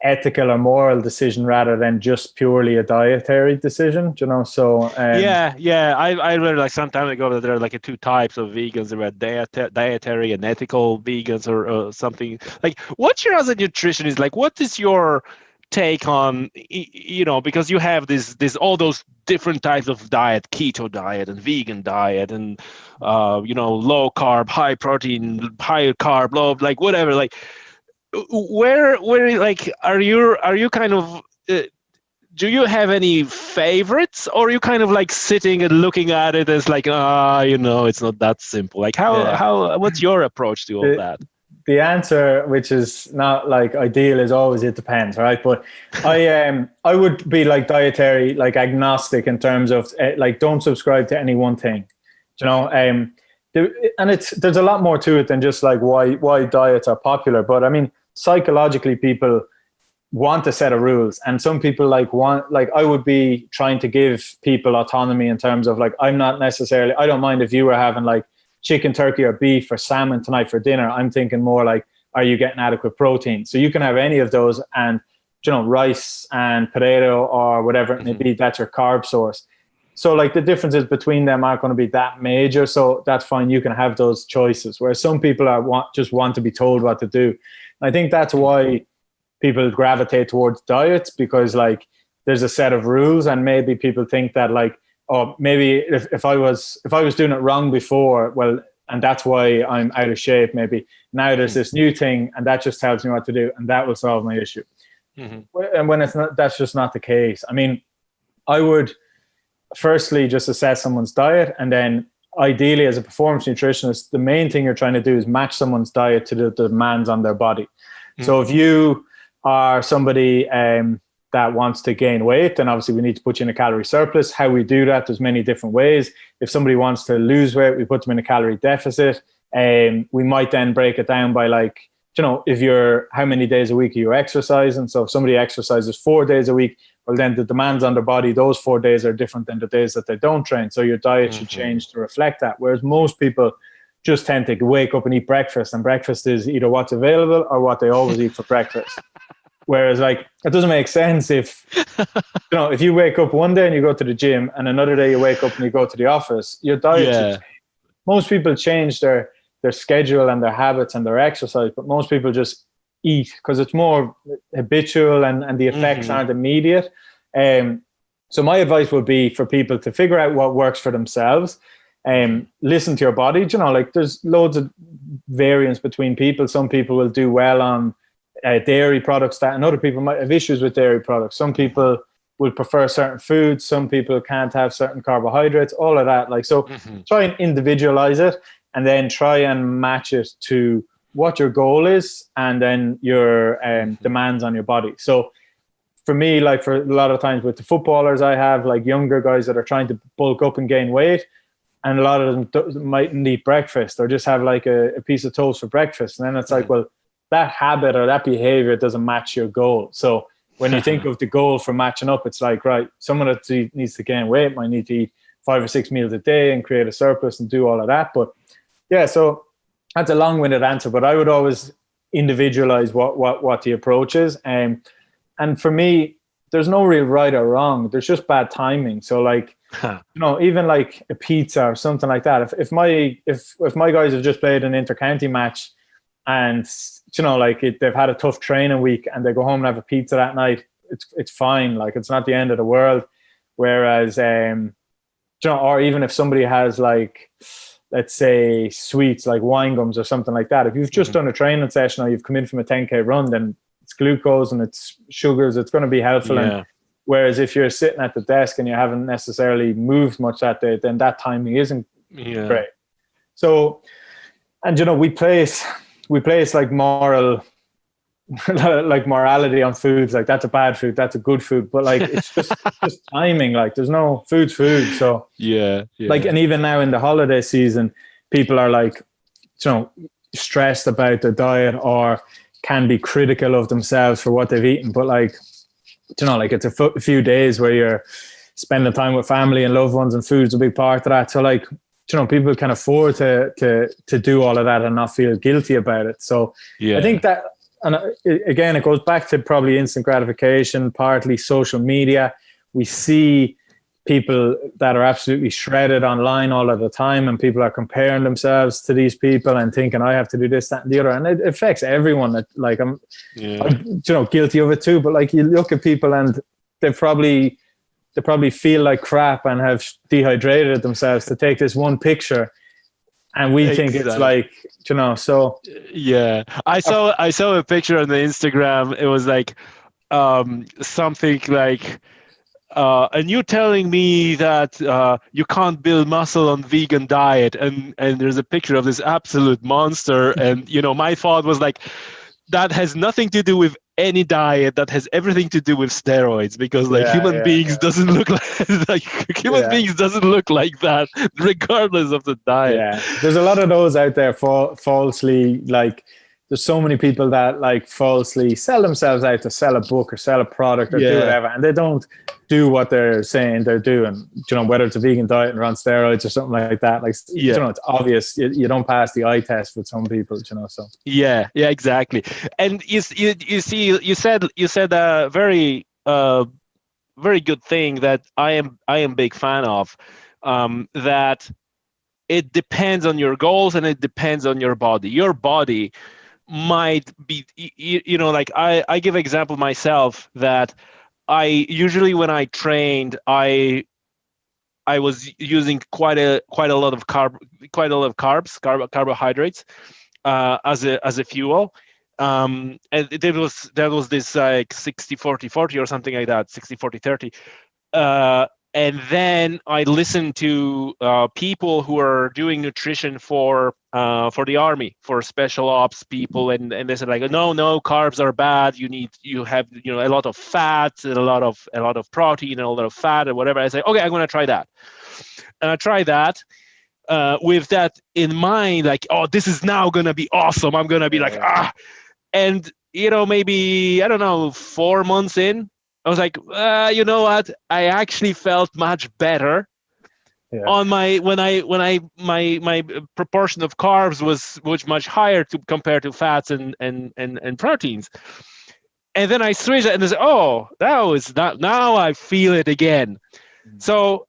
B: ethical or moral decision rather than just purely a dietary decision, so I read like some time ago that there are like two types of vegans. There are dietary and ethical vegans, or something. Like, what's your, as a nutritionist, like, what is your take on, because you have this all those different types of diet, keto diet and vegan diet, and low carb, high protein, high carb, low, like whatever, like where like are you kind of do you have any favorites, or are you kind of like sitting and looking at it as like, it's not that simple? Like how what's your approach to all that? The answer, which is not like ideal, is always it depends, right? But I would be like dietary, like agnostic in terms of like, don't subscribe to any one thing, and there's a lot more to it than just like why diets are popular. But I mean, psychologically, people want a set of rules, and some people like I would be trying to give people autonomy in terms of like, I don't mind if you were having like chicken, turkey, or beef or salmon tonight for dinner. I'm thinking more like, are you getting adequate protein? So you can have any of those, and rice and potato or whatever it may be, that's your carb source. So like, the differences between them aren't going to be that major, so that's fine. You can have those choices. Whereas some people just want to be told what to do. I think that's why people gravitate towards diets, because like, there's a set of rules, and maybe people think that like, oh, maybe if I was doing it wrong before, well, and that's why I'm out of shape. Maybe now there's this new thing, and that just tells me what to do, and that will solve my issue. And when it's not, that's just not the case. I mean, I would firstly just assess someone's diet, and then ideally, as a performance nutritionist, the main thing you're trying to do is match someone's diet to the demands on their body. So if you are somebody that wants to gain weight, then obviously we need to put you in a calorie surplus. How we do that, there's many different ways. If somebody wants to lose weight, we put them in a calorie deficit. We might then break it down by like, how many days a week are you exercising? So if somebody exercises 4 days a week, well, then the demands on their body, those 4 days are different than the days that they don't train. So your diet should change to reflect that. Whereas most people just tend to wake up and eat breakfast, and breakfast is either what's available or what they always eat for breakfast. Whereas like, it doesn't make sense if, if you wake up one day and you go to the gym, and another day you wake up and you go to the office, your diet should change. Most people change their schedule and their habits and their exercise, but most people just eat, because it's more habitual and the effects aren't immediate. So my advice would be for people to figure out what works for themselves. Listen to your body. You know, like there's loads of variance between people. Some people will do well on dairy products, and other people might have issues with dairy products. Some people will prefer certain foods. Some people can't have certain carbohydrates, all of that. Like, so try and individualize it, and then try and match it to what your goal is and then your demands on your body. So for me, like for a lot of times with the footballers, I have like younger guys that are trying to bulk up and gain weight, and a lot of them mightn't eat breakfast or just have like a piece of toast for breakfast. And then it's like, well, that habit or that behavior doesn't match your goal. So when you think of the goal for matching up, it's like, right, someone that needs to gain weight might need to eat 5 or 6 meals a day and create a surplus and do all of that. But yeah, so that's a long-winded answer, but I would always individualize what the approach is. And for me, there's no real right or wrong. There's just bad timing. So like, you know, even like a pizza or something like that. If my guys have just played an inter-county match and, you know, like they've had a tough training week and they go home and have a pizza that night, it's fine. Like, it's not the end of the world. Whereas, you know, or even if somebody has like, let's say sweets like wine gums or something like that. If you've just done a training session or you've come in from a 10K run, then it's glucose and it's sugars. It's going to be helpful.
C: Yeah.
B: And whereas if you're sitting at the desk and you haven't necessarily moved much that day, then that timing isn't great. So, and you know, we place like like morality on foods. Like, that's a bad food, that's a good food. But like, it's just timing. Like, there's no food. So
C: yeah.
B: Like, and even now in the holiday season, people are like, you know, stressed about their diet or can be critical of themselves for what they've eaten. But like, you know, like it's a few days where you're spending time with family and loved ones, and food's a big part of that. So like, you know, people can afford to do all of that and not feel guilty about it. So I think that, and again, it goes back to probably instant gratification, partly social media. We see people that are absolutely shredded online all of the time, and people are comparing themselves to these people and thinking, I have to do this, that, and the other. And it affects everyone. That, like, I'm you know, guilty of it too. But like, you look at people and they probably feel like crap and have dehydrated themselves to take this one picture. And we think it's like, you know, so.
C: Yeah. I saw a picture on the Instagram. It was like something like, and you're telling me that you can't build muscle on vegan diet. And there's a picture of this absolute monster. And, you know, my thought was like, that has nothing to do with any diet. That has everything to do with steroids, because like human beings doesn't look like human beings doesn't look like that, regardless of the diet.
B: Yeah, there's a lot of those out there falsely, like, there's so many people that like falsely sell themselves out to sell a book or sell a product or do whatever, and they don't do what they're saying they're doing. You know, whether it's a vegan diet and they're on steroids or something like that. Like, you know, it's obvious you don't pass the eye test with some people. You know, so
C: yeah, exactly. And you said a very very good thing that I am big fan of. That it depends on your goals and it depends on your body. Your body might be, you know, like I give example myself that I usually, when I trained, I was using quite a lot of carbohydrates as a fuel. And there was this like 60-40-40 or something like that, 60-40-30. And then I listened to people who are doing nutrition for the army, for special ops people, and they said like, no, carbs are bad. You have a lot of fats and a lot of protein and a lot of fat and whatever. I say, okay, I'm gonna try that, and I tried that with that in mind, like, oh, this is now gonna be awesome. I'm gonna be like and maybe I don't know, 4 months in, I was like, you know what? I actually felt much better on my proportion of carbs was much higher compared to fats and proteins. And then I switched and I said, oh, that was not, now I feel it again. So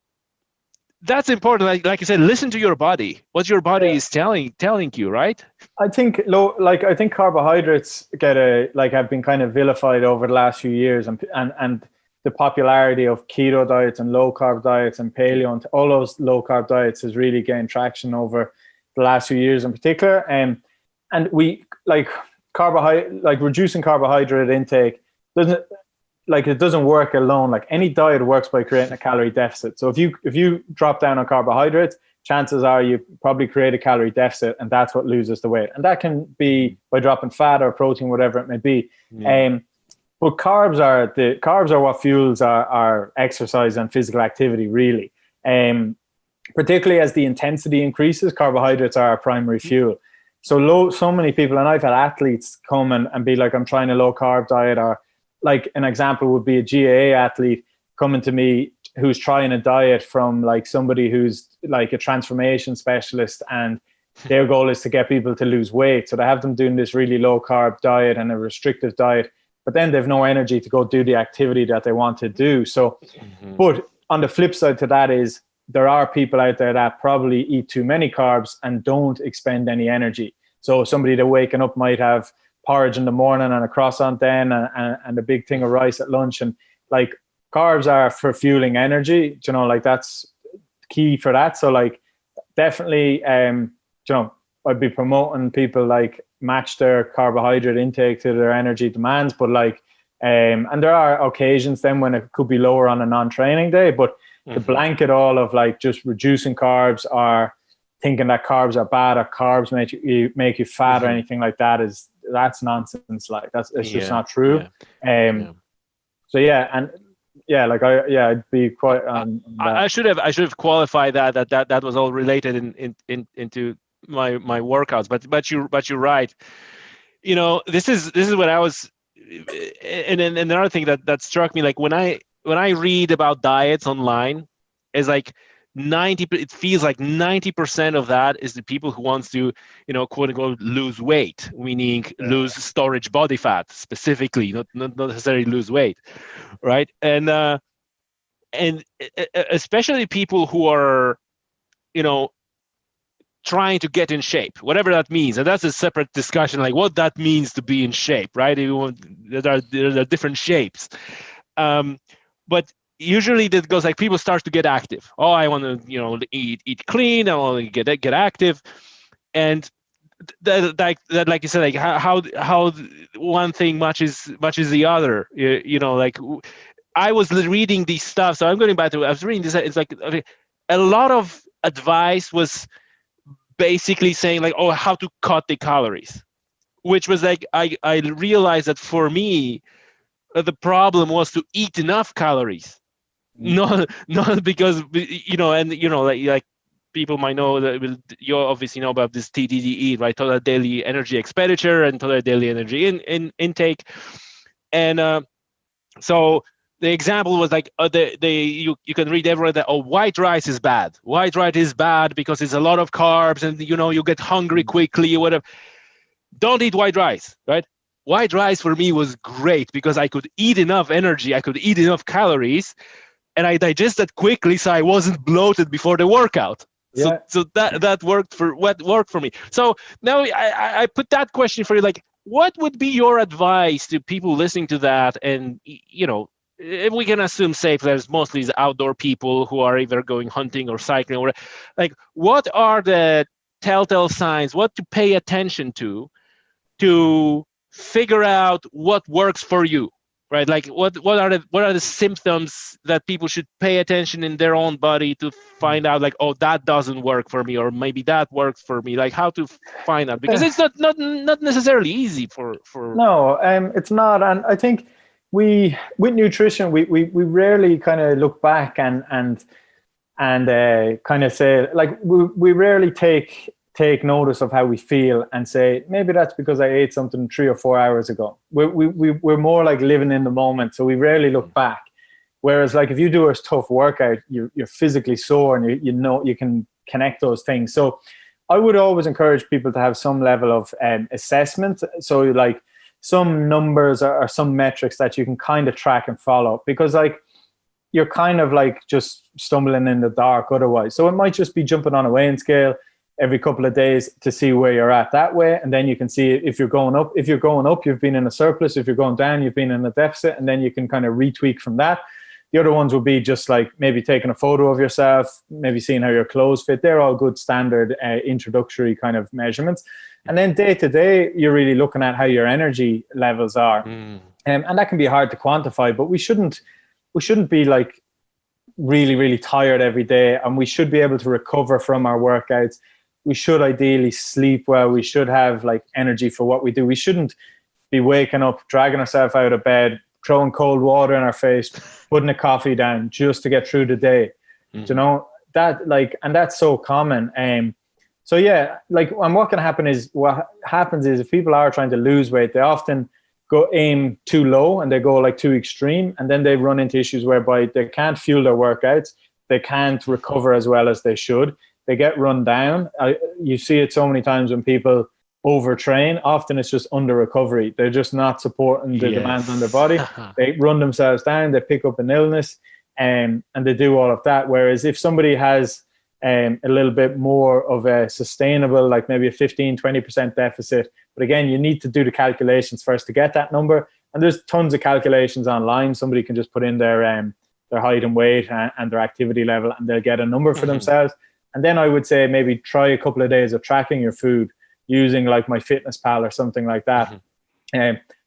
C: that's important. Like you said, listen to your body. What your body is telling you, right?
B: I think I think carbohydrates have been kind of vilified over the last few years, and the popularity of keto diets and low carb diets and paleo and all those low carb diets has really gained traction over the last few years in particular. And we reducing carbohydrate intake doesn't work alone. Like any diet works by creating a calorie deficit. So if you drop down on carbohydrates, chances are you probably create a calorie deficit, and that's what loses the weight. And that can be by dropping fat or protein, whatever it may be. Yeah. But carbs are what fuels our exercise and physical activity, really. Particularly as the intensity increases, carbohydrates are our primary fuel. So many people, and I've had athletes come and be like, I'm trying a low carb diet, or like an example would be a GAA athlete coming to me who's trying a diet from like somebody who's like a transformation specialist, and their goal is to get people to lose weight. So they have them doing this really low carb diet and a restrictive diet, but then they've no energy to go do the activity that they want to do. So, but on the flip side to that is there are people out there that probably eat too many carbs and don't expend any energy. So somebody that waking up might have porridge in the morning and a croissant then and a big thing of rice at lunch, and like carbs are for fueling energy, you know, like that's key for that. So like definitely you know, I'd be promoting people like match their carbohydrate intake to their energy demands, but like and there are occasions then when it could be lower on a non-training day, but the blanket all of like just reducing carbs or thinking that carbs are bad or carbs make you fat or anything like that that's nonsense. Like it's just not true. So yeah, and yeah, like I'd be quite on that.
C: I should have qualified that was all related into my workouts, but you're right. You know, this is what I was, and another thing that struck me, like when I read about diets online, is like it feels like 90% of that is the people who wants to, you know, quote unquote lose weight, meaning lose storage body fat specifically, not necessarily lose weight, right? And especially people who are, you know, trying to get in shape, whatever that means, and that's a separate discussion, like what that means to be in shape, right? There are different shapes, but usually that goes like people start to get active. Oh, I want to, you know, eat clean. I want to get active, and that like you said, like how one thing matches the other. You know, like I was reading these stuff, so I'm going back to. I was reading this. It's like a lot of advice was basically saying like, oh, how to cut the calories, which was like I realized that for me, the problem was to eat enough calories. Not because, you know, and you know, like people might know that you obviously know about this TDEE, right? Total daily energy expenditure and total daily energy intake. And so the example was like you can read everywhere that white rice is bad. White rice is bad because it's a lot of carbs, and you know you get hungry quickly or whatever. Don't eat white rice, right? White rice for me was great because I could eat enough energy, I could eat enough calories, and I digested quickly, so I wasn't bloated before the workout. Yeah. So that worked for me. So now I put that question for you, like, what would be your advice to people listening to that? And, you know, if we can assume safe, there's mostly outdoor people who are either going hunting or cycling, or like, what are the telltale signs, what to pay attention to figure out what works for you? Right, like what are the symptoms that people should pay attention in their own body to find out, like, oh, that doesn't work for me, or maybe that works for me? Like, how to find out, because it's not necessarily easy for.
B: No, it's not, and I think with nutrition we rarely kind of look back and kind of say, like, we rarely take notice of how we feel and say, maybe that's because I ate something 3 or 4 hours ago. We're more like living in the moment, so we rarely look back. Whereas, like, if you do a tough workout, you're physically sore, and you know you can connect those things. So I would always encourage people to have some level of assessment. So like some numbers or some metrics that you can kind of track and follow, because, like, you're kind of like just stumbling in the dark otherwise. So it might just be jumping on a weighing scale every couple of days to see where you're at that way. And then you can see if you're going up. If you're going up, you've been in a surplus. If you're going down, you've been in a deficit. And then you can kind of retweak from that. The other ones would be just like maybe taking a photo of yourself, maybe seeing how your clothes fit. They're all good standard introductory kind of measurements. And then day to day, you're really looking at how your energy levels are. And that can be hard to quantify, but we shouldn't be like really, really tired every day. And we should be able to recover from our workouts. We should ideally sleep well. We should have like energy for what we do. We shouldn't be waking up, dragging ourselves out of bed, throwing cold water in our face, putting a coffee down just to get through the day. You know, that like, and that's so common. So yeah, like, and what happens is if people are trying to lose weight, they often go aim too low and they go like too extreme, and then they run into issues whereby they can't fuel their workouts. They can't recover as well as they should. They get run down. You see it so many times when people overtrain. Often it's just under recovery. They're just not supporting the demands on their body. They run themselves down. They pick up an illness, and they do all of that. Whereas if somebody has a little bit more of a sustainable, like maybe a 15-20% deficit, but again, you need to do the calculations first to get that number. And there's tons of calculations online. Somebody can just put in their height and weight and their activity level, and they'll get a number for themselves. And then I would say maybe try a couple of days of tracking your food using like MyFitnessPal or something like that,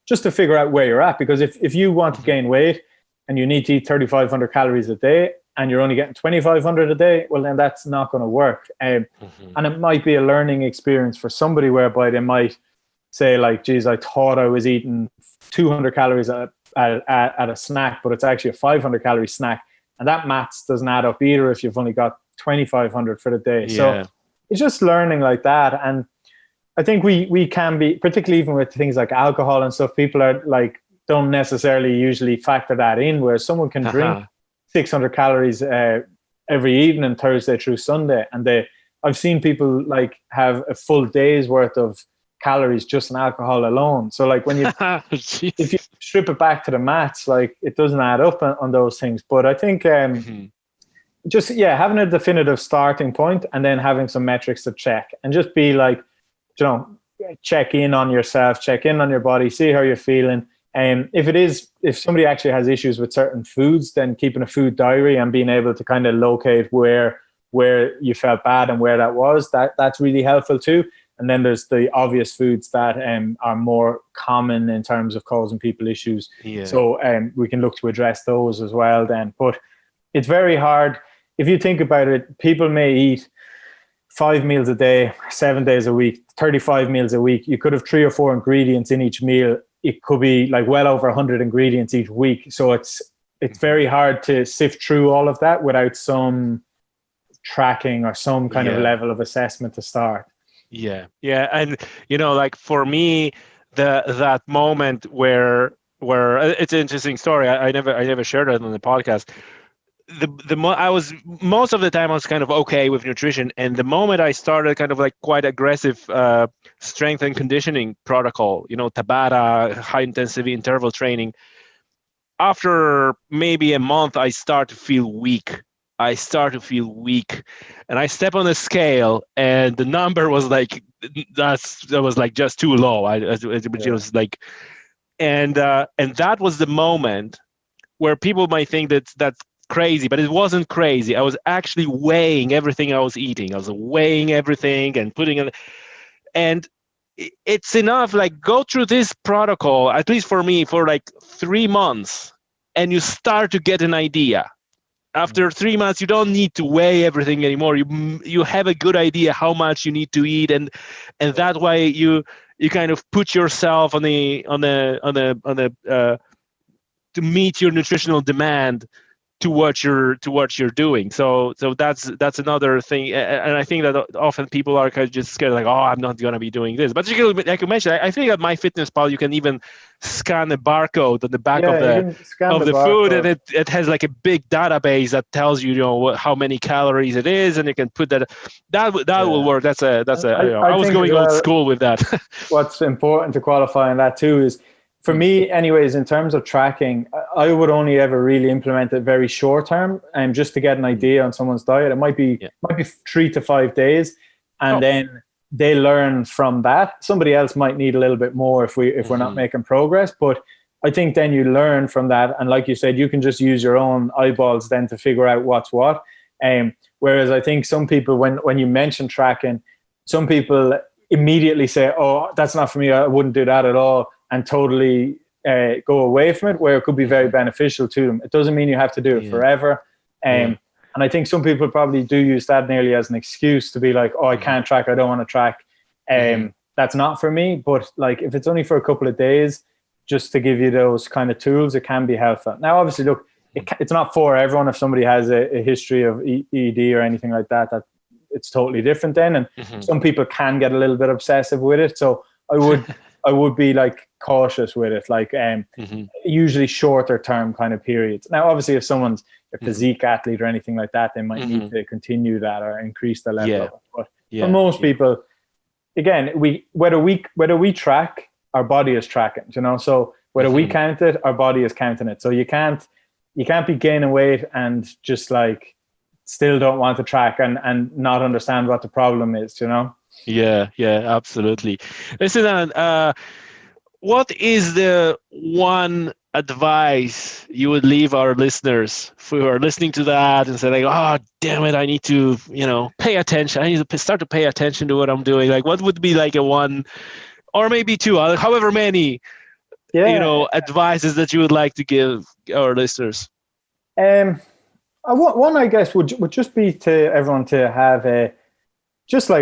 B: just to figure out where you're at. Because if you want to gain weight and you need to eat 3,500 calories a day and you're only getting 2,500 a day, well, then that's not going to work. And it might be a learning experience for somebody whereby they might say like, geez, I thought I was eating 200 calories at a snack, but it's actually a 500 calorie snack. And that maths doesn't add up either if you've only got 2,500 for the day. So it's just learning like that. And I think we can be, particularly even with things like alcohol and stuff, people are like, don't necessarily usually factor that in, where someone can drink 600 calories every evening, Thursday through Sunday. And I've seen people like have a full day's worth of calories just in alcohol alone. So like when you, if you strip it back to the maths, like it doesn't add up on those things. But I think just, having a definitive starting point and then having some metrics to check and just be like, you know, check in on yourself, check in on your body, see how you're feeling. And if somebody actually has issues with certain foods, then keeping a food diary and being able to kind of locate where you felt bad and where that was, that's really helpful too. And then there's the obvious foods that are more common in terms of causing people issues. So we can look to address those as well then. But it's very hard. If you think about it, people may eat 5 meals a day, 7 days a week, 35 meals a week. You could have 3 or 4 ingredients in each meal. It could be like well over 100 ingredients each week. So it's very hard to sift through all of that without some tracking or some kind of level of assessment to start.
C: Yeah. And, you know, like for me, that moment where it's an interesting story. I never shared it on the podcast. I was most of the time I was kind of okay with nutrition, and the moment I started kind of like quite aggressive strength and conditioning protocol, you know, Tabata, high intensity interval training, after maybe a month I start to feel weak. And I step on the scale and the number was like that was like just too low. It was like, and that was the moment where people might think that's crazy, but it wasn't crazy. I was actually weighing everything I was eating. I was weighing everything and putting it, and it's enough. Like, go through this protocol, at least for me, for like 3 months, and you start to get an idea. After 3 months, you don't need to weigh everything anymore. You have a good idea how much you need to eat, and that way you kind of put yourself on the to meet your nutritional demand to what you're doing. So that's another thing, and I think that often people are kind of just scared, like, oh, I'm not gonna be doing this. But like you mentioned, I think at MyFitnessPal you can even scan a barcode on the back of the food, and it has like a big database that tells you, how many calories it is, and you can put that will work. I was going old school with that.
B: What's important to qualify in that too is for me, anyways, in terms of tracking, I would only ever really implement it very short term, and just to get an idea on someone's diet. It might be 3 to 5 days, and then they learn from that. Somebody else might need a little bit more if we're not making progress, but I think then you learn from that, and like you said, you can just use your own eyeballs then to figure out what's what. Whereas I think some people, when you mention tracking, some people immediately say, "Oh, that's not for me. I wouldn't do that at all," and totally go away from it, where it could be very beneficial to them. It doesn't mean you have to do it forever. And I think some people probably do use that nearly as an excuse to be like, "Oh, I can't track. I don't want to track." That's not for me. But like, if it's only for a couple of days, just to give you those kind of tools, it can be helpful. Now, obviously, look, it's not for everyone. If somebody has a history of ED or anything like that, it's totally different then. And some people can get a little bit obsessive with it. So I would be like cautious with it, like usually shorter term kind of periods. Now, obviously, if someone's a physique athlete or anything like that, they might need to continue that or increase the level of it. But for most people, again, whether we track, our body is tracking, you know. So whether we count it, our body is counting it. So you can't be gaining weight and just like still don't want to track and not understand what the problem is, you know.
C: Yeah, absolutely. Listen, what is the one advice you would leave our listeners who are listening to that and say like, "Oh, damn it, I need to, pay attention. I need to start to pay attention to what I'm doing." Like, what would be like a one, or maybe two, however many, advices that you would like to give our listeners?
B: One, I guess, would just be to everyone to have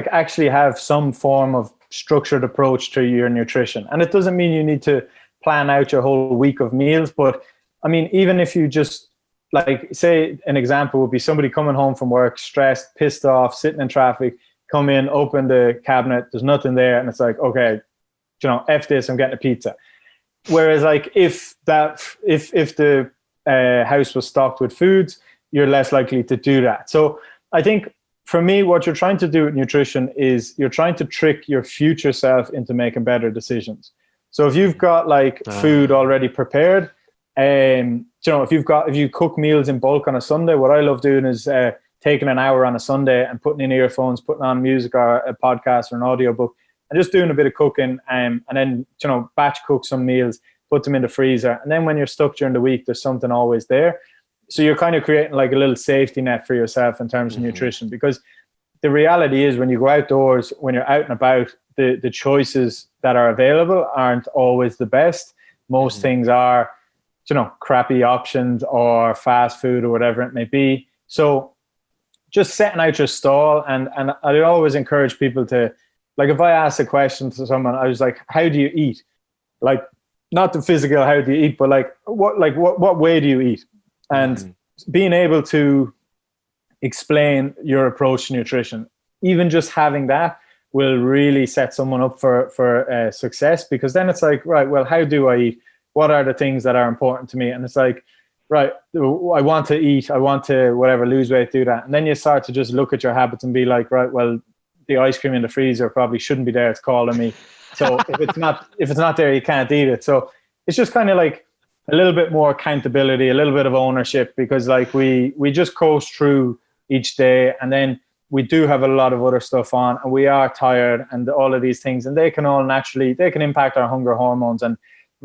B: actually have some form of structured approach to your nutrition. And it doesn't mean you need to plan out your whole week of meals, but I mean, even if you just like, say an example would be somebody coming home from work, stressed, pissed off, sitting in traffic, come in, open the cabinet, there's nothing there. And it's like, okay, F this, I'm getting a pizza. Whereas like if the house was stocked with foods, you're less likely to do that. So I think for me, what you're trying to do with nutrition is you're trying to trick your future self into making better decisions. So if you've got like food already prepared, if you cook meals in bulk on a Sunday, what I love doing is taking an hour on a Sunday and putting in earphones, putting on music or a podcast or an audiobook, and just doing a bit of cooking, and then batch cook some meals, put them in the freezer, and then when you're stuck during the week, there's something always there. So you're kind of creating like a little safety net for yourself in terms of nutrition, because the reality is when you go outdoors, when you're out and about, the choices that are available aren't always the best. Most things are, crappy options or fast food or whatever it may be. So just setting out your stall, and I always encourage people to, like, if I ask a question to someone, I was like, how do you eat? Like, not the physical, how do you eat, but what way do you eat? And being able to explain your approach to nutrition, even just having that will really set someone up for success, because then it's like, right, well, how do I eat? What are the things that are important to me? And it's like, right, I want to eat, I want to lose weight, do that. And then you start to just look at your habits and be like, right, well, the ice cream in the freezer probably shouldn't be there. It's calling me. So if it's not there, you can't eat it. So it's just kind of like a little bit more accountability, a little bit of ownership, because like we just coast through each day, and then we do have a lot of other stuff on, and we are tired, and all of these things, and they can impact our hunger hormones and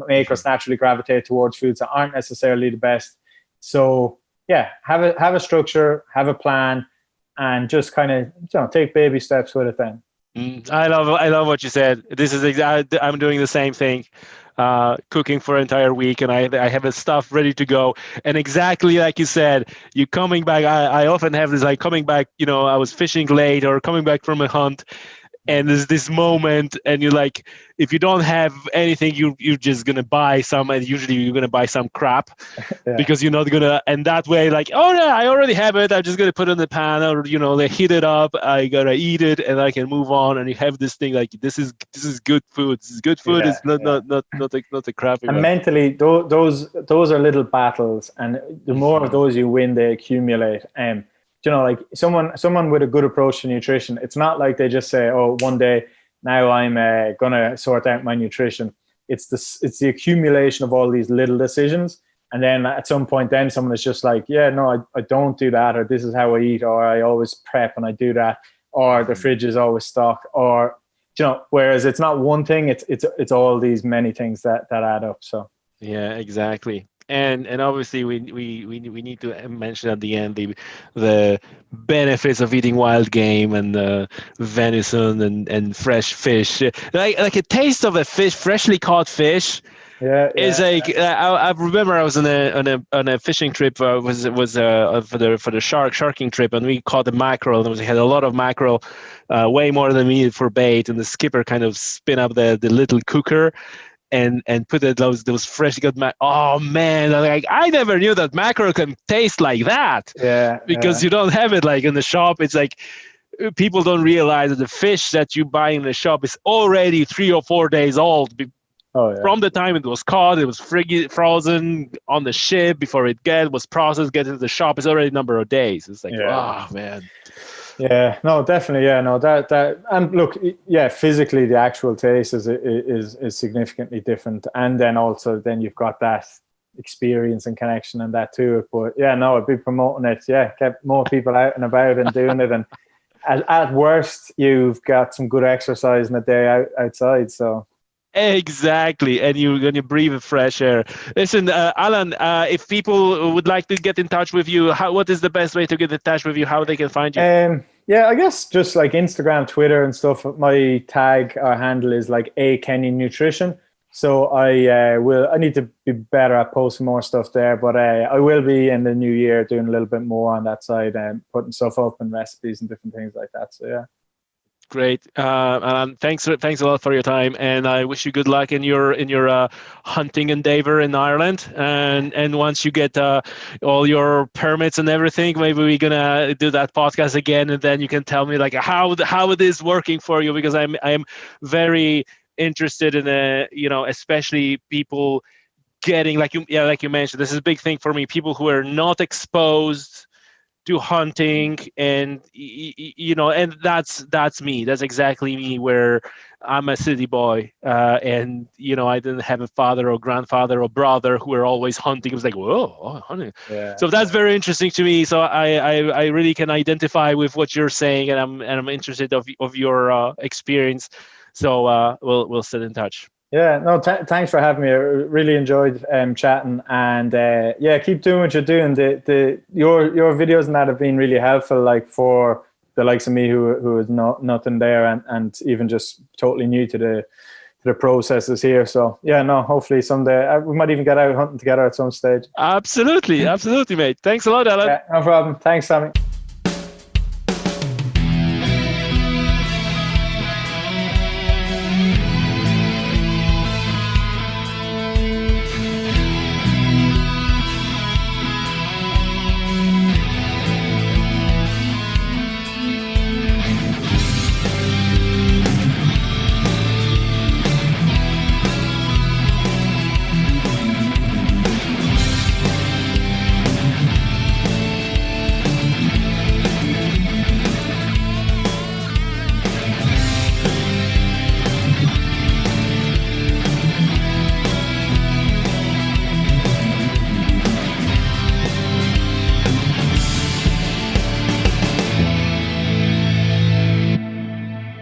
B: make us naturally gravitate towards foods that aren't necessarily the best. So yeah, have a structure, have a plan, and just kind of take baby steps with it then.
C: I love what you said. This is exactly, I'm doing the same thing, cooking for an entire week, and I have the stuff ready to go. And exactly like you said, you coming back. I often have this, like, coming back. I was fishing late or coming back from a hunt, and there's this moment, and you're like, if you don't have anything, you're just gonna buy some, and usually you're gonna buy some crap because you're not gonna. And that way, like, oh no, I already have it. I'm just gonna put it in the pan, or they heat it up. I gotta eat it, and I can move on. And you have this thing like, this is good food. This is good food. It's not the crappy.
B: And mentally, those are little battles, and the more of those you win, they accumulate. Like someone with a good approach to nutrition, it's not like they just say, oh, one day now I'm going to sort out my nutrition. it's the accumulation of all these little decisions. And then at some point, then someone is just like, yeah, no, I don't do that, or this is how I eat, or I always prep and I do that, or the fridge is always stocked, or, you know, whereas it's not one thing, it's all these many things that add up. So
C: yeah, exactly. And obviously we need to mention at the end the benefits of eating wild game and venison and fresh fish. Like a taste of a fish, freshly caught fish. Is like I remember I was on a fishing trip. Was for the sharking trip, and we caught the mackerel. And we had a lot of mackerel, way more than we needed for bait. And the skipper kind of spin up the little cooker, and put those fresh cut Oh man! Like I never knew that mackerel can taste like that.
B: Yeah,
C: because you don't have it like in the shop. It's like people don't realize that the fish that you buy in the shop is already 3 or 4 days old. From the time it was caught, it was frozen on the ship before it was processed, get into the shop. It's already a number of days. It's like, oh man.
B: Yeah, no, definitely. Yeah, no, that and look, yeah, physically the actual taste is significantly different, and then also then you've got that experience and connection and that to it. But yeah, no, I'd be promoting it. Yeah, get more people out and about and doing it, and at worst, you've got some good exercise in a day outside. So.
C: Exactly, and you breathe fresh air. Listen, Alan, if people would like to get in touch with you, what is the best way to get in touch with you? How they can find you?
B: Yeah, I guess just like Instagram, Twitter, and stuff. My tag or handle is like Kenyan Nutrition. So I need to be better at posting more stuff there, but I will be in the new year doing a little bit more on that side and putting stuff up and recipes and different things like that. So yeah.
C: Great, and thanks a lot for your time, and I wish you good luck in your hunting endeavor in Ireland. And once you get all your permits and everything, maybe we're gonna do that podcast again, and then you can tell me like how it is working for you, because I'm very interested in especially people getting like you mentioned. This is a big thing for me. People who are not exposed to hunting, and and that's me. That's exactly me, where I'm a city boy, and I didn't have a father or grandfather or brother who were always hunting. It was like, whoa, hunting. Yeah. So that's very interesting to me. So I really can identify with what you're saying, and I'm interested of your experience. So we'll stay in touch.
B: Yeah, no, thanks for having me. I really enjoyed chatting, and keep doing what you're doing. Your videos and that have been really helpful, like for the likes of me who is nothing there, and even just totally new to the processes here. So yeah, no, hopefully someday we might even get out hunting together at some stage.
C: Absolutely, mate. Thanks a lot, Alan.
B: Yeah, no problem. Thanks, Sammy.